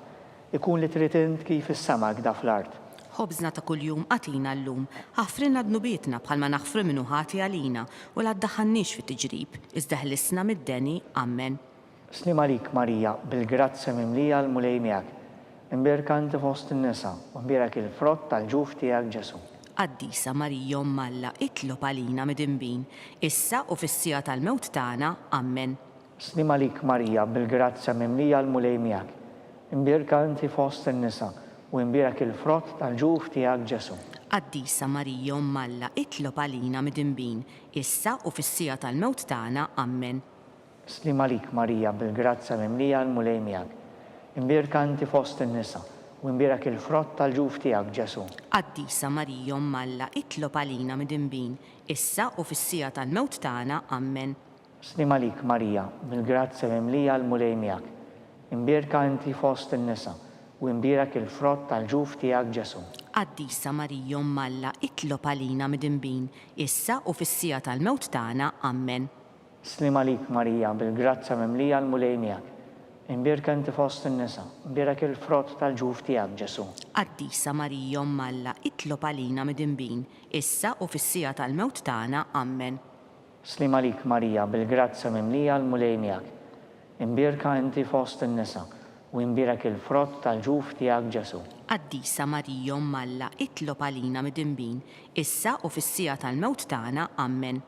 ikun li trid int kif is-semek da fl-art. Ħobżna ta' kuljum għatina llum, ħafrinna dnubietna bħalma naħfru minnu ħati għalina u la ddaħħannix fit-tiġrib, iżda ħlisna mid-deni. Ammen. Slim għalik Marija, bil-grazzja mimlija l-mulej miegħek, imbirk inti fost in-nisa u imbirek il-frott tal-ġuf tiegħek Ġesu. Qaddisa Marija Alla, itlob għalina mid-imbin, issa u fis-sija tal-mewt tagħna. Ammen. Slim għalik Marija, bil-grazzja mimlija l-mulej miegħek, imbirk inti fost in-nisa u imbirek il-frott tal-ġuf tiegħek Ġesu. Qaddisa Marija Alla, itlob għalina mid-imbin, issa u fis-sija tal-mewt tagħna. Ammen. Slim għalik Marija, bil-grazzja mimlija l-mulej miegħek, imbirk inti fost in-nisa u imbirek il-frott tal-ġuf tiegħek Ġesu. Qaddisa Marija Alla, itlob għalina mid-imbin, issa u fis-sija tal-mewt tagħna. Ammen. Slim għalik Marija, bil-grazzja mimlija l-mulej miegħek, imbirk inti fost in-nisa u imbierak il-frott tal-ġuf tiegħek Ġesu. Qaddisa Marija Umm Alla, itlob għalina mid-imbin, issa u fis-sija tal-mewt tagħna. Amen. Slim għalik Marija, bil-grazza mimlija l-mulej miegħek. Imbierka inti fost in-nisa, imbierak il-frott tal-ġuf tiegħek Ġesu. Qaddisa Marija Umm Alla, itlob għalina mid-imbin, issa u fis-sija tal-mewt tagħna. Amen. Slim għalik Marija, bil-grazza mimlija l-mulej miegħek. Imbierka inti fost in-nisa, u imbierak il-frott tal-ġuf tiegħek Ġesu. Qaddisa Marija Umm Alla, itlob għalina mid-imbin, issa u fis-sija tal-mewt tagħna. Amen.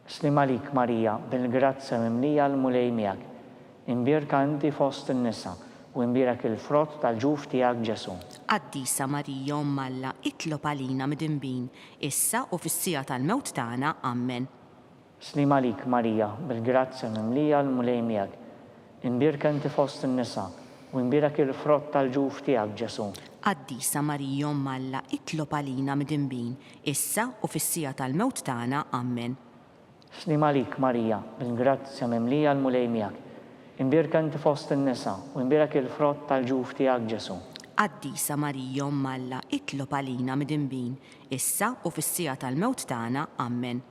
Slim għalik Marija, bil-grazza mimlija l-mulej miegħek. Imbierka inti fost in-nisa, u imbierak il-frott tal-ġuf tiegħek Ġesu. Qaddisa Marija Umm Alla, itlob għalina mid-imbin, issa u fis-sija tal-mewt tagħna. Amen. Slim għalik Marija, bil-grazza mimlija l-mulej miegħek. Imbierka inti fost in-nisa, u imbierak il-frott tal-ġuf tiegħek Ġesu. Qaddisa Marija Umm Alla, itlob għalina mid-imbin, issa u fis-sija tal-mewt tagħna. Amen. Slim għalik Marija, bil-grazzja mimlija l-mulej miegħek. Imbierka inti fost in-nisa, u imbierak il-frott tal-ġuf tiegħek Ġesu. Qaddisa Marija Umm Alla, itlob għalina mid-imbin, issa u fis-sija tal-mewt tagħna. Amen.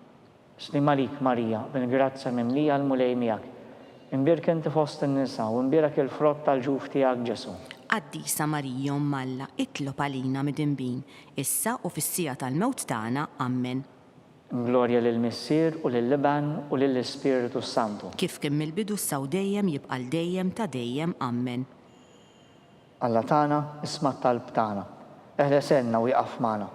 Slim għalik Marija, bil-grazzja mimlija l-mulej miegħek. Imbierka inti fost in-nisa, u imbierak il-frott tal-ġuf tiegħek Ġesu. Qaddisa Marija Umm Alla, itlob għalina mid-imbin, issa u fis-sija tal-mewt tagħna. Amen. Glorja lill-Missier u lill-Liban u lill-Ispiritu Santu. Kif kien mill-bidu saw dejjem jibqa' dejjem ta' dejjem. Amen. Alla tagħna isma' t-talb tagħna. Eħlesenna u jaqaf magħna.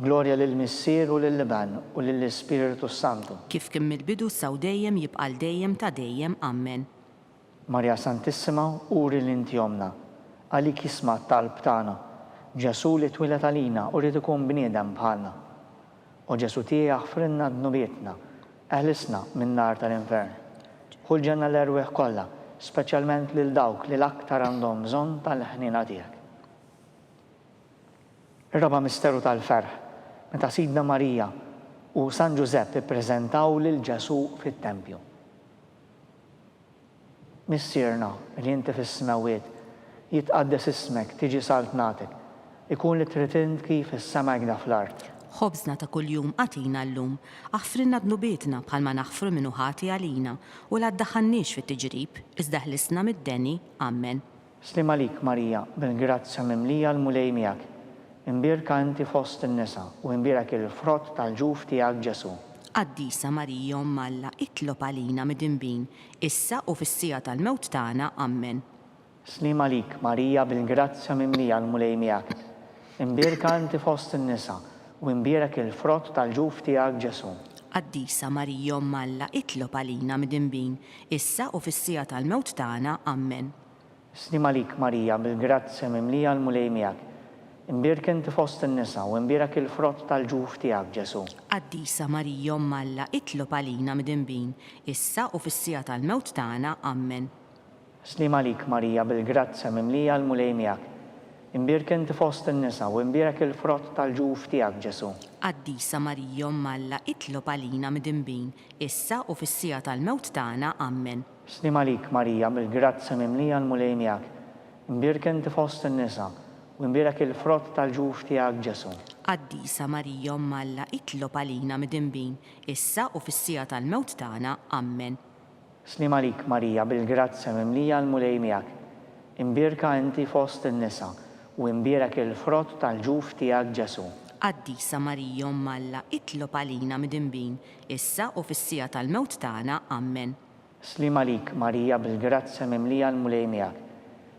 Glorja lill-Missier u lill-Liban u lill-Ispiritu Santu. Kif kien mill-bidu saw dejjem jibqa' dejjem ta' dejjem. Amen. Marja Santissima, uri l-inti omna. Għalik jisma' t-talb tagħna. Ġesu li twilet għalina u rrid ikun bniedem bħalna. O Ġesu tiegħi aħfrinna d-nubietna, eħlisna min-nar tal-infern. Ħulġenna l-erweħ kollha, speċjalment lil dawk li l-aktar għandhom bżonn tal-ħnina tiegħek. Ir-raba misteru tal-ferħ, meta Sidna Marija u San Ġusepp ippreżentaw lil Ġesu fit-tempju. Missierna li inti fis-smawiet, jitqaddes ismek, tiġi saltnatek, ikun li trid int kif is-sema għda fl-art. Ħobżna ta' kuljum għatina llum, aħfrinna d-nubietna bħalma naħfru minnu ħati għalina u la ddaħħannix fit-tiġrib, iżda ħlisna mid-deni. Amen. Slim għalik Marija, bil-grazzja mimlija l-mulej miegħek. Imbierka inti fost in-nisa u imbierak il-frott tal-ġuf tiegħek Ġesu. Qaddisa Marija Umm Alla, itlob għalina mid-imbin, issa u fis-sija tal-mewt tagħna. Amen. Slim għalik Marija, bil-grazzja mimlija l-mulej miegħek. Imbierka inti fost in-nisa u imbierak il-frott tal-ġuf tiegħek Ġesu. Qaddisa Marija Umm Alla, itlob għalina mid-imbin, issa u fis-sija tal-mewt tagħna. Amen. Slim għalik Marija, bil-grazzja mimlija l-mulej miegħek. Imbierka inti fost in-nisa u imbierak il-frott tal-ġuf tiegħek Ġesu. Qaddisa Marija Umm Alla, itlob għalina mid-imbin, issa u fis-sija tal-mewt tagħna. Amen. Slim għalik Marija, bil-grazzja mimlija l-mulej miegħek. Imbierka inti fost in-nisa u imbierak il-frott tal-ġuf tiegħek Ġesu. Qaddisa Marija Umm Alla, itlob għalina mid-imbin, issa u fis-sija tal-mewt tagħna. Amen. Slim għalik Marija, bil-grazzja mimlija l-mulej miegħek. Imbierka inti fost in-nisa u imbierak il-frott tal-ġuf tiegħek Ġesu. Qaddisa Marija Umm Alla, itlob għalina mid-imbin, issa u fis-sija tal-mewt tagħna. Amen. Slim għalik Marija, bil-grazzja mimlija l-mulej miegħek. Imbierka inti fost in-nisa u imbierak il-frott tal-ġuf tiegħek Ġesu. Qaddisa Marija Umm Alla, itlob għalina mid-imbin, issa u fis-sija tal-mewt tagħna. Amen. Slim għalik Marija, bil-grazzja mimlija l-mulej miegħek.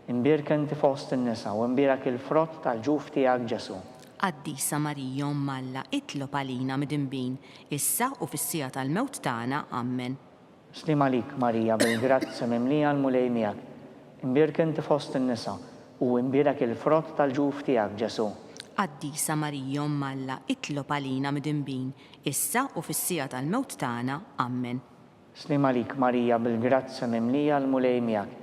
Imbierka inti fost in-nisa u imbierak il-frott tal-ġuf tiegħek Ġesu. Qaddisa Marija Umm Alla, itlob għalina mid-imbin, issa u fis-sija tal-mewt tagħna. Amen. Slim għalik Marija, bil-grazzja mimlija l-mulej miegħek. Imbierka inti fost in-nisa u imbierak il-frott tal-ġuf tiegħek Ġesu. Qaddisa Marija Umm Alla, itlob għalina mid-imbin, issa u fis-sija tal-mewt tagħna. Amen. Slim għalik Marija, bil-grazzja mimlija l-mulej miegħek.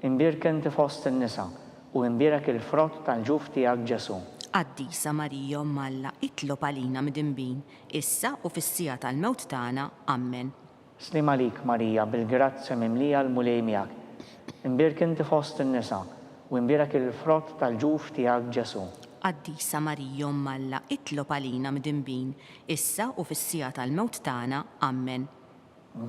Imbierka inti fost in-nisa u imbierak il-frott tal-ġuf tiegħek Ġesu. Qaddisa Marija Umm Alla, itlob għalina mid-imbin, issa u fis-sija tal-mewt tagħna. Amen. Slim għalik Marija, bil-grazzja mimlija l-mulej miegħek. Imbierka inti fost in-nisa u imbierak il-frott tal-ġuf tiegħek Ġesu. Qaddisa Marija Umm Alla, itlob għalina midinbin, issa u fis-sija tal-mewt tagħna. Amen.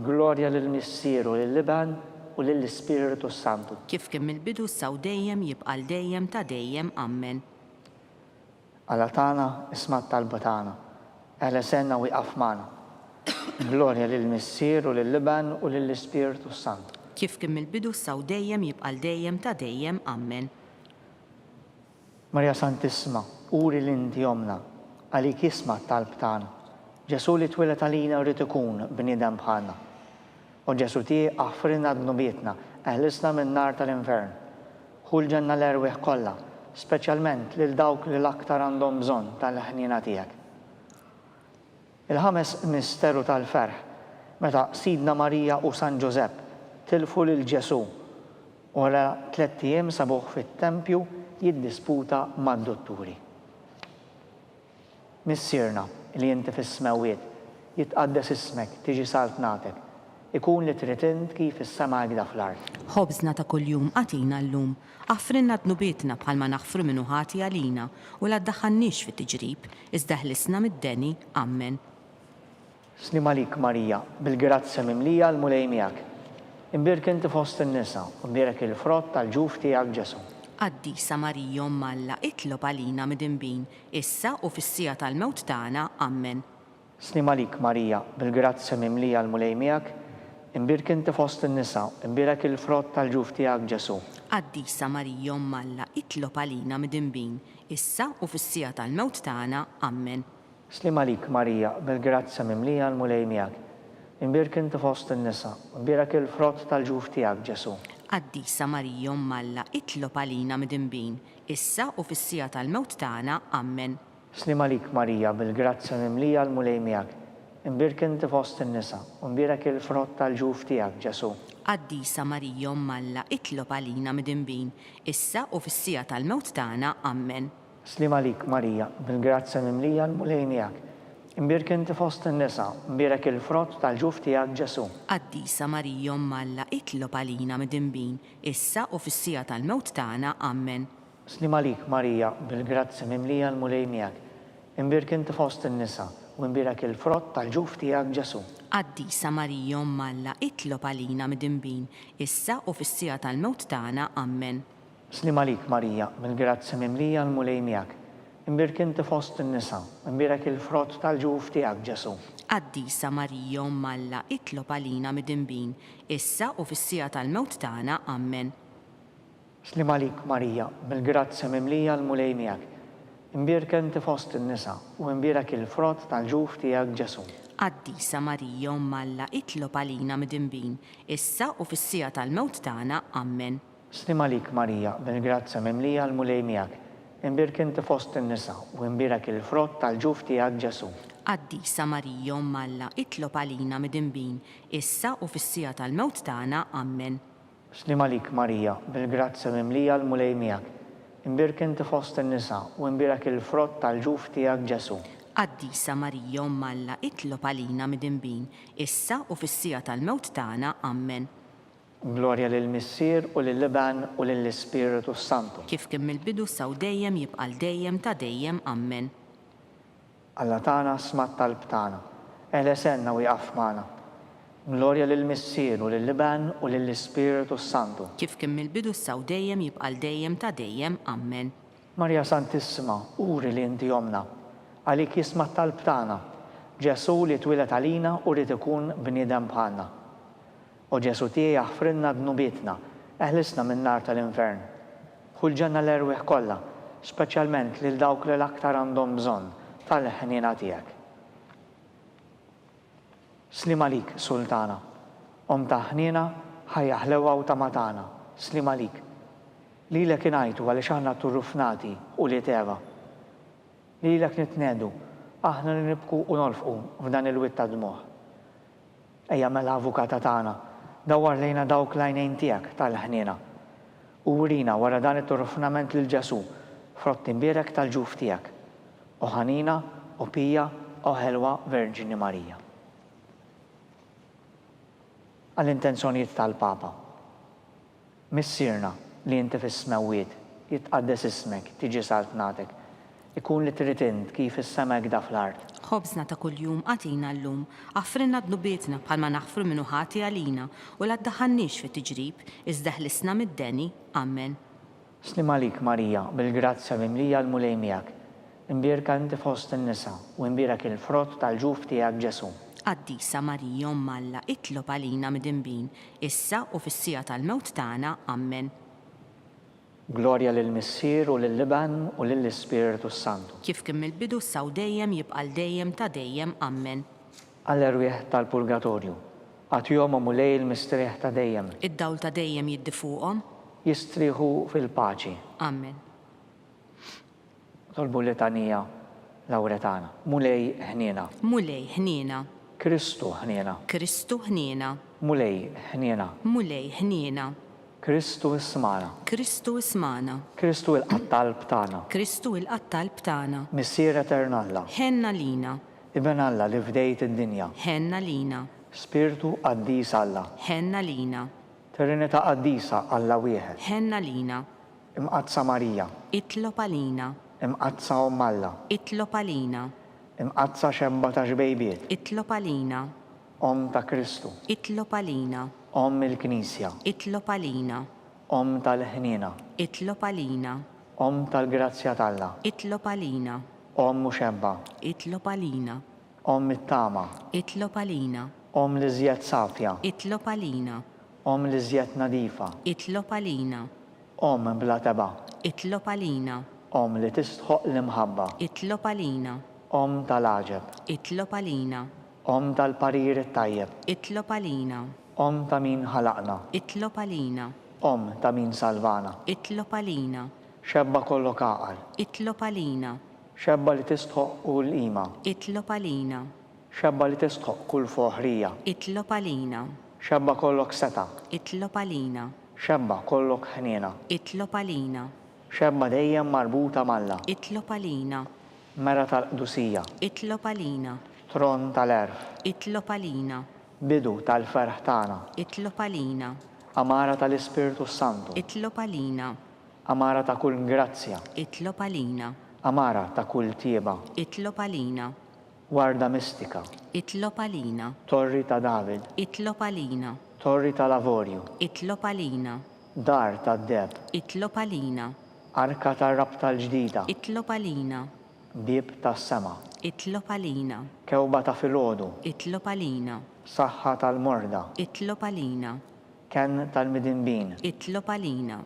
Glorja lill-Missieru, lill-Liban u lill-Ispiritu Santu. Kif kien mill-bidu saw dejjem jibqal dejjem ta' dejjem. Amen. Alla tagħna isma' t-talba tagħna. Eħla senna u jqaf magħna. Glorja lill-Missieru, lill-Liban u lill-Ispiritu Santu. Kif kien mill-bidu saw dejjem jibqal dejjem ta' dejjem. Amen. Marja Santissima, uri l-inti omna, għalik jisma' t-talb tagħna. Ġesu li twilet għalina rrid ikun bniedem bħalna. U Ġesu tiegħek aħfrinna d-nubietna, eħlisna min-nar tal-infern. Ħul ġenna l-erwieħ kollha, speċjalment lil dawk li l-aktar għandhom bżonn tal-ħniena tiegħek. Il-ħames misteru tal-ferħ, meta Sidna Marija u San Ġosepp tilfu lil Ġesu u wara 3 ijiem sabuh fit-tempju jiddisputa mad-dotturi. Missierna li inti fis-smawiet, jitqaddes ismek, tiġi saltnatek, ikun li trid int kif is-sema għida fl-art. Ħobżna ta' kuljum għatina llum, aħfrinna d-nubietna bħalma naħfru minnu ħati għalina u la ddaħħalniex fit-tiġrib, iżda ħlisna mid-deni. Amen. Slim għalik Marija, bil-grazzja mimlija l-mulej miegħek. Imbierek inti fost in-nisa u imbierek il-frott tal-ġuf tiegħek Ġesu. Qaddisa Marija Umm Alla, itlob għalina midinbin, issa u fis-sija tal-mewt tagħna. Amen. Slim għalik Marija, bil-grazzja mimlija l-mulej miegħek, imbierek inti fost in-nisa u imbierek il-frott tal-ġuf tiegħek Ġesu. Qaddisa Marija Umm Alla, itlob għalina midinbin, issa u fis-sija tal-mewt tagħna. Amen. Slim għalik Marija, bil-grazzja mimlija l-mulej miegħek, imbierek inti fost in-nisa u imbierek il-frott tal-ġuf tiegħek Ġesu. Qaddisa Marija Umm Alla, itlob għalina midinbin, issa u fis-sija tal-mewt tagħna. Amen. Slim għalik Marija, bil-grazzja mimlija l-mulej miegħek, imbierek inti fost in-nisa u imbierek il-frott tal-ġuf tiegħek Ġesu. Qaddisa Marija Umm Alla, itlob għalina midinbin, issa u fis-sija tal-mewt tagħna. Amen. Slim għalik Marija, bil-grazzja mimlija l-mulej miegħek, imbierek inti fost in-nisa u imbierek il-frott tal-ġuf tiegħek Ġesu. Qaddisa Marija Umm Alla, itlob għalina midinbin, issa u fis-sija tal-mewt tagħna. Amen. Slim għalik Marija, bil-grazzja mimlija l-mulej miegħek, imbierek inti fost in-nisa u imbierek il-frott tal-ġuf tiegħek Ġesu. Qaddisa Marija Umm Alla, itlob għalina midinbin, issa u fis-sija tal-mewt tagħna. Amen. Slim għalik Marija, bil-grazzja mimlija l-mulej miegħek, imbierek inti fost in-nisa u imbierek il-frott tal-ġuf tiegħek Ġesu. Qaddisa Marija Umm Alla, itlob għalina midinbin, issa u fis-sija tal-mewt tagħna. Amen. Slim għalik Marija, bil-grazzja mimlija l-mulej miegħek, imbierek inti fost in-nisa u imbierek il-frott tal-ġuf tiegħek Ġesu. Qaddisa Marija Umm Alla, itlob għalina midinbin, issa u fis-sija tal-mewt tagħna. Amen. Slim għalik Marija, bil-grazzja mimlija l-mulej miegħek, imbierek inti fost in-nisa u imbierek il-frott tal-ġuf tiegħek Ġesu. Qaddisa Marija Umm Alla, itlob għalina midinbin, issa u fis-sija tal-mewt tagħna. Amen. Slim għalik Marija, bil-grazzja mimlija l-mulej miegħek, imbierek inti fost in-nisa u imbierek il-frott tal-ġuf tiegħek Ġesu. Qaddisa Marija Umm Alla, itlob għalina midinbin, issa u fis-sija tal-mewt tagħna. Amen. Glorja lill-Missier u lill-Liban u lill-Ispiritu Santu. Kif kien mill-bidu saw dejjem jibqal dejjem ta' dejjem. Amen. Alla tagħna sma' t-talb tagħna, eħla senna u jqaf magħna. Glorja lill-Missier u lill-Liban u lill-Ispiritu Santu. Kif kien mill-bidu saw dejjem jibqal dejjem ta' dejjem. Amen. Marja Santissima, uri li inti omna, għalik jisma' t-talb tagħna, Ġesu li twilet għalina u rrid ikun bniedem bħalna. U Ġesu tiegħek aħfrinna d-nubietna, eħlisna min-nar tal-infern. Ħul ġenna l-erwieħ kollha, speċjalment lil dawk li l-aktar għandhom bżonn tal-ħniena tiegħek. Slim għalik, Sultana, ta' ħniena ħajja ħlewa u ta' matana. Slim għalik. Lilek ingħajtu għaliex aħna turrufnati u li teva. Lilek nitnedu, aħna li nibku u nolfqu f'dan il-witt ta' dmuħ. Ejja mela avukata tagħna, dawwar lejna dawk l-għajnejn tiegħek tal-ħniena. U urina wara dan it-turrufnament lil Ġesu, frott imbierek tal-ġuf tiegħek. U ħanina, u Pija, u ħelwa Verġini Marija. Għall-intenzjonijiet tal-Papa. Missierna, li inti fis-smewwiet, jitqaddes ismek, tiġi saltnatek, ikun li trid int kif is-semek da fl-art. Ħobżna ta' kuljum għatina l-lum, għaffrinna d-nubietna bħalma naħfru minnu ħati għalina u la ddaħannix fit tiġrib, iżda ħlisna mid-deni, Amen. Slim għalik, Marija, bil-grazzja mimlija l-mulej miegħek, imbierka inti fost in-nisa u imbierak il-frott tal-ġuf tiegħek Ġesu. Qaddisa Marija Malla, itlob għalina mid-imbin, issa u fis-sija tal-mewt tagħna, Amen. Glorja lill-Missier u lill-Liban u lill-Ispiritu Santu. Kif kim il-bidu saw dejjem jibqal dejjem ta' dejjem, Amen. Għall-erwieħ tal-Purgatorju, għatjom u mulej il-mistrieħ ta' dejjem, Id-dawl ta' dejjem jiddifuqhom, jistriħu fil-paċi. Amen. Tolbu litanija Lawretana, mulej ħniena, Mulej ħniena, Kristu ħniena, Kristu ħniena, mulej ħniena, mulej ħniena, Kristu ismana, Kristu ismana, Kristu il-qattalb tagħna, Kristu il-qattalb tagħna, Missier Eternalla, ħenna lina, Ibn Alla li fdejt id-dinja, ħenna lina, Spiritu qaddis Alla, ħenna lina, Trinità qaddisa Alla wieħed, ħenna lina, imqazza Marija, itlob għalina, imqazza Omm Alla, itlob għalina, imqazza xemba ta' ġbejbiet, itlob għalina, Om ta' Kristu, itlob għalina, Om il-Knisja, itlob għalina, Om tal-ħniena, itlob għalina, Om tal-grazzja talla, itlob għalina, Om muxebba, itlob għalina, Om it-tama, itlob għalina, Om li żjed safja, itlob għalina, Om li żjed nadifa, itlob għalina, Om bla teba, itlob għalina, Om li tistħoq l-imħabba, itlob għalina, Om tal-aġeb, itlob għalina, Om tal-parir it-tajjeb, itlob għalina, Om ta' min ħalaqna, itlob għalina, Om ta' min salvana, itlob għalina, xebba kollok aqal, itlob għalina, xebba li tistħoq kull qima, itlob għalina, xebba li tistħoq kull foħrija, itlob għalina, xebba kollok seta, itlob għalina, xebba kollok ħniena, itlob għalina, xebba dejjem marbuta malla, itlob għalina, mera tal-qdusija, itlob għalina, tron tal-erf, itlob għalina, bidu tal-ferħ tagħna, itlob għalina, amara tal-Ispiritu Santu, itlob għalina, amara ta' kull grazzja, itlob għalina, amara ta' kull tieba, itlob għalina, warda mistika, itlob għalina, torri ta' David, itlob għalina, torri ta' Lavorju, itlob għalina, dar ta' Deb, itlob għalina, arka ta' rabta l-ġdida, itlob għalina, bib ta' sema, itlob għalina, kewba ta' filgħodu, itlob għalina, saħħa tal-morda, itlob għalina, ken tal-midinbin, itlob għalina,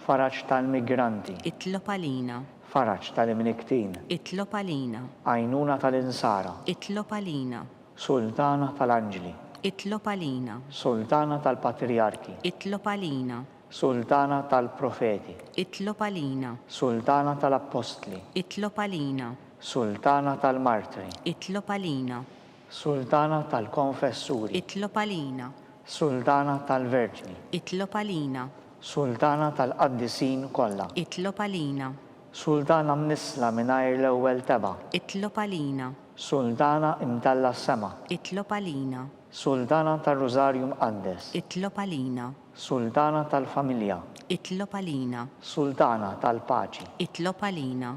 faraġ tal-migranti, itlob għalina, faraġ tal-imniktin, itlob għalina, għajnuna tal-insara, itlob għalina, sultana tal-anġli, itlob għalina, sultana tal-patriarki, itlob għalina, sultana tal-profeti, itlob għalina, sultana tal-apostli, itlob għalina, sultana tal-martri, itlob għalina, sultana tal-konfessuri, itlob għalina, sultana tal-verġni, itlob għalina, sultana tal-qaddisin kollha, itlob għalina, sultana mnisla mingħajr l-ewwel teba, itlob għalina, sultana imtella s-sema, itlob għalina, sultana tal-Rożarju Mqaddes, itlob għalina, sultana tal-familja, itlob għalina, sultana tal-paċi, itlob għalina,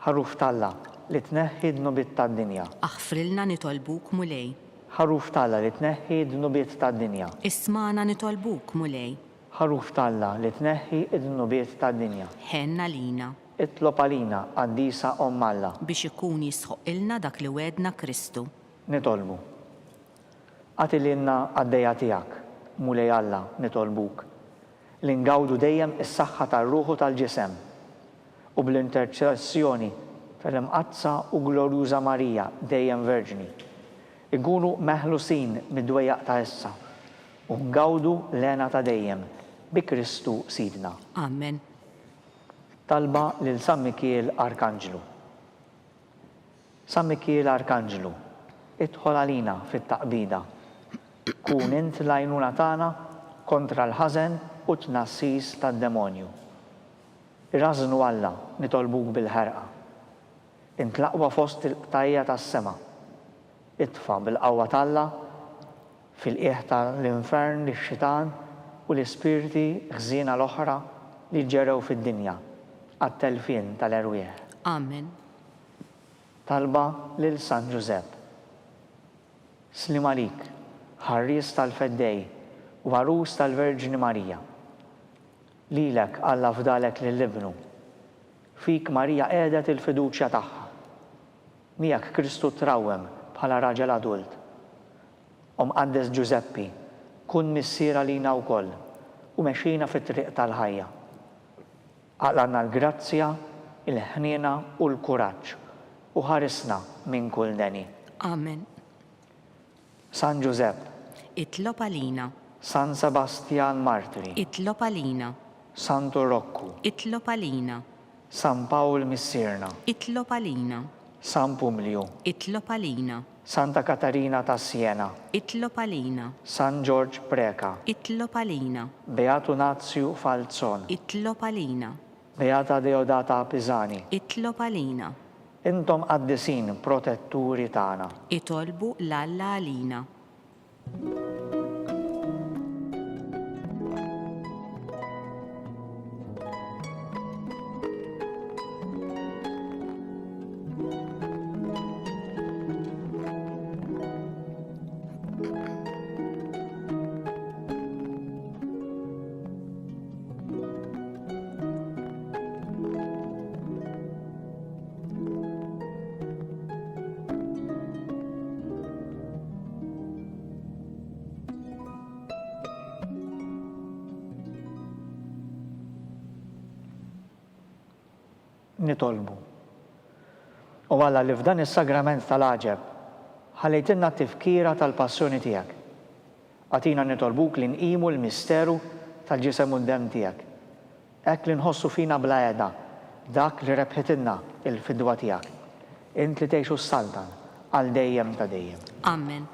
ħaruf talla li tneħħi d-nubiet tad-dinja, aħfrilna nitolbuk mulej, ħaruf talla li tneħħi d-nubiet tad-dinja, ismana nitolbuk mulej, ħaruf talla li tneħħi d-nubiet tad-dinja, ħenna lina, itlob għalina qaddisa Omm Alla, biex ikun jisħoq ilna dak li wedna Kristu. nitolbu. Għatililna għaddejja tiegħek, mulej Alla nitolbuk, li ngawdu dejjem is-saħħa tar-ruħu tal-ġisem u bl-interċessjoni tal-imqazza u glorjuża Marija dejjem Verġni, ikunu meħlusin mid-dwejjaq ta' issa u ngawdu lena ta' dejjem bi Kristu Sidna. Amen. Talba lil San Mikiel Arkanġlu. San Mikiel Arkanġlu, idħol għalina fit-taqbida. Kun int l-għajnuna tagħna kontra l-ħażen u tnassis tad-demonju. Irrażnu Alla nitolbuk bil-ħerqa. Int l-aqwa fost il-qtajja tas-sema. Itfa' bil-qawwa talla fil-qiegħ tal-infern lix-xitan u l-ispirti ħżiena l-oħra li ġerew fid-dinja għat-telfien tal-erwieħ. Amen. Talba lil San Giuseppe. Slim għalik, ħarries tal-feddej u għarus tal-Verġini Marija. Lilek Alla fdalek lill-ibnu. Fik Marija qiegħdet il-fiduċja tagħha. Miegħek Kristu trawwem bħala raġel adult. Qaddes Giuseppi, kun missiera lina wkoll u mexina fit-triq tal-ħajja. Għaqlanna l-grazzja, il-ħniena u l-kuraġġ u ħarisna minn kull deni. Amen. San Giuseppe, Itlob għalina. San Sebastian Martiri, Itlob għalina. Santo Rocco, Itlob għalina. San Paul Missirna, Itlob għalina. San Publio, Itlob għalina. Santa Catarina ta' Siena, Itlob għalina. San George Preka, Itlob għalina. Beato Nazio Falzon, Itlob għalina. Beata Deodata Pisani. Itlob għalina. Intom qaddisin protetturi tagħna. Itolbu l-Alla għalina. Nitolbu. U Alla li f'dan is-sagrament tal-għaġeb ħallejtilna t-tifkira tal-passjoni tiegħek. Għatina nitolbuk li nqimu l-misteru tal-ġisem u d-dem tiegħek. Hekk li nħossu fina bla għeda dak li rebħitilna il-fidwa tiegħek. Int li tgħixu s-saltan għal dejjem ta' dejjem. Amen.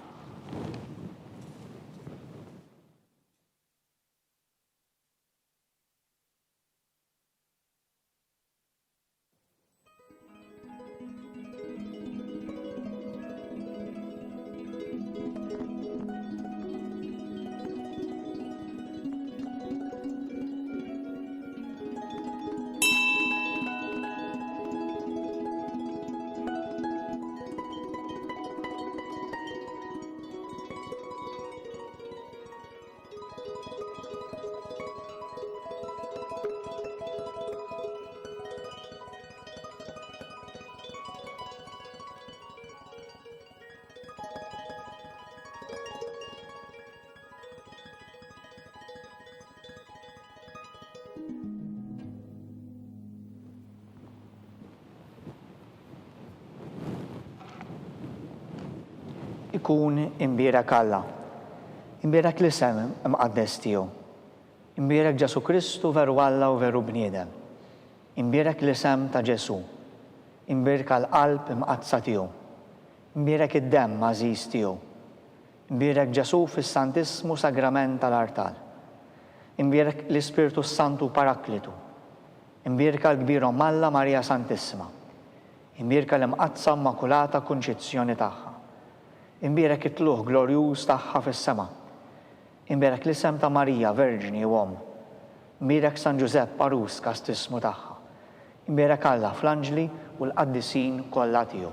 Ikun imbierek Alla, imbierek l-isem imqaddes tiegħu, imbierek Ġesu Kristu veru Alla u veru bniedem, imbierek l-isem ta' Ġesu, imbierek l-qalb imqazza tiegħu, imbierek id-demm għażiż tiegħu, imbierek Ġesu fis-Santismu Sagrament tal-Artal, imbierek l-Ispiritu Santu Paraklitu, imbierek l-kbirhom Alla Marija Santissima, imbierek l-imqazza Immakulata Kunċizzjoni tagħha. Imbierek it-tluħ glorjuż tagħha fis-sema. Imbierek l-isem ta' Marija Verġini u Om. Imbierek San Giuseppe Arus kastismu tagħha. Imbierek Alla fl-anġli u l-qaddisin kollha tiegħu.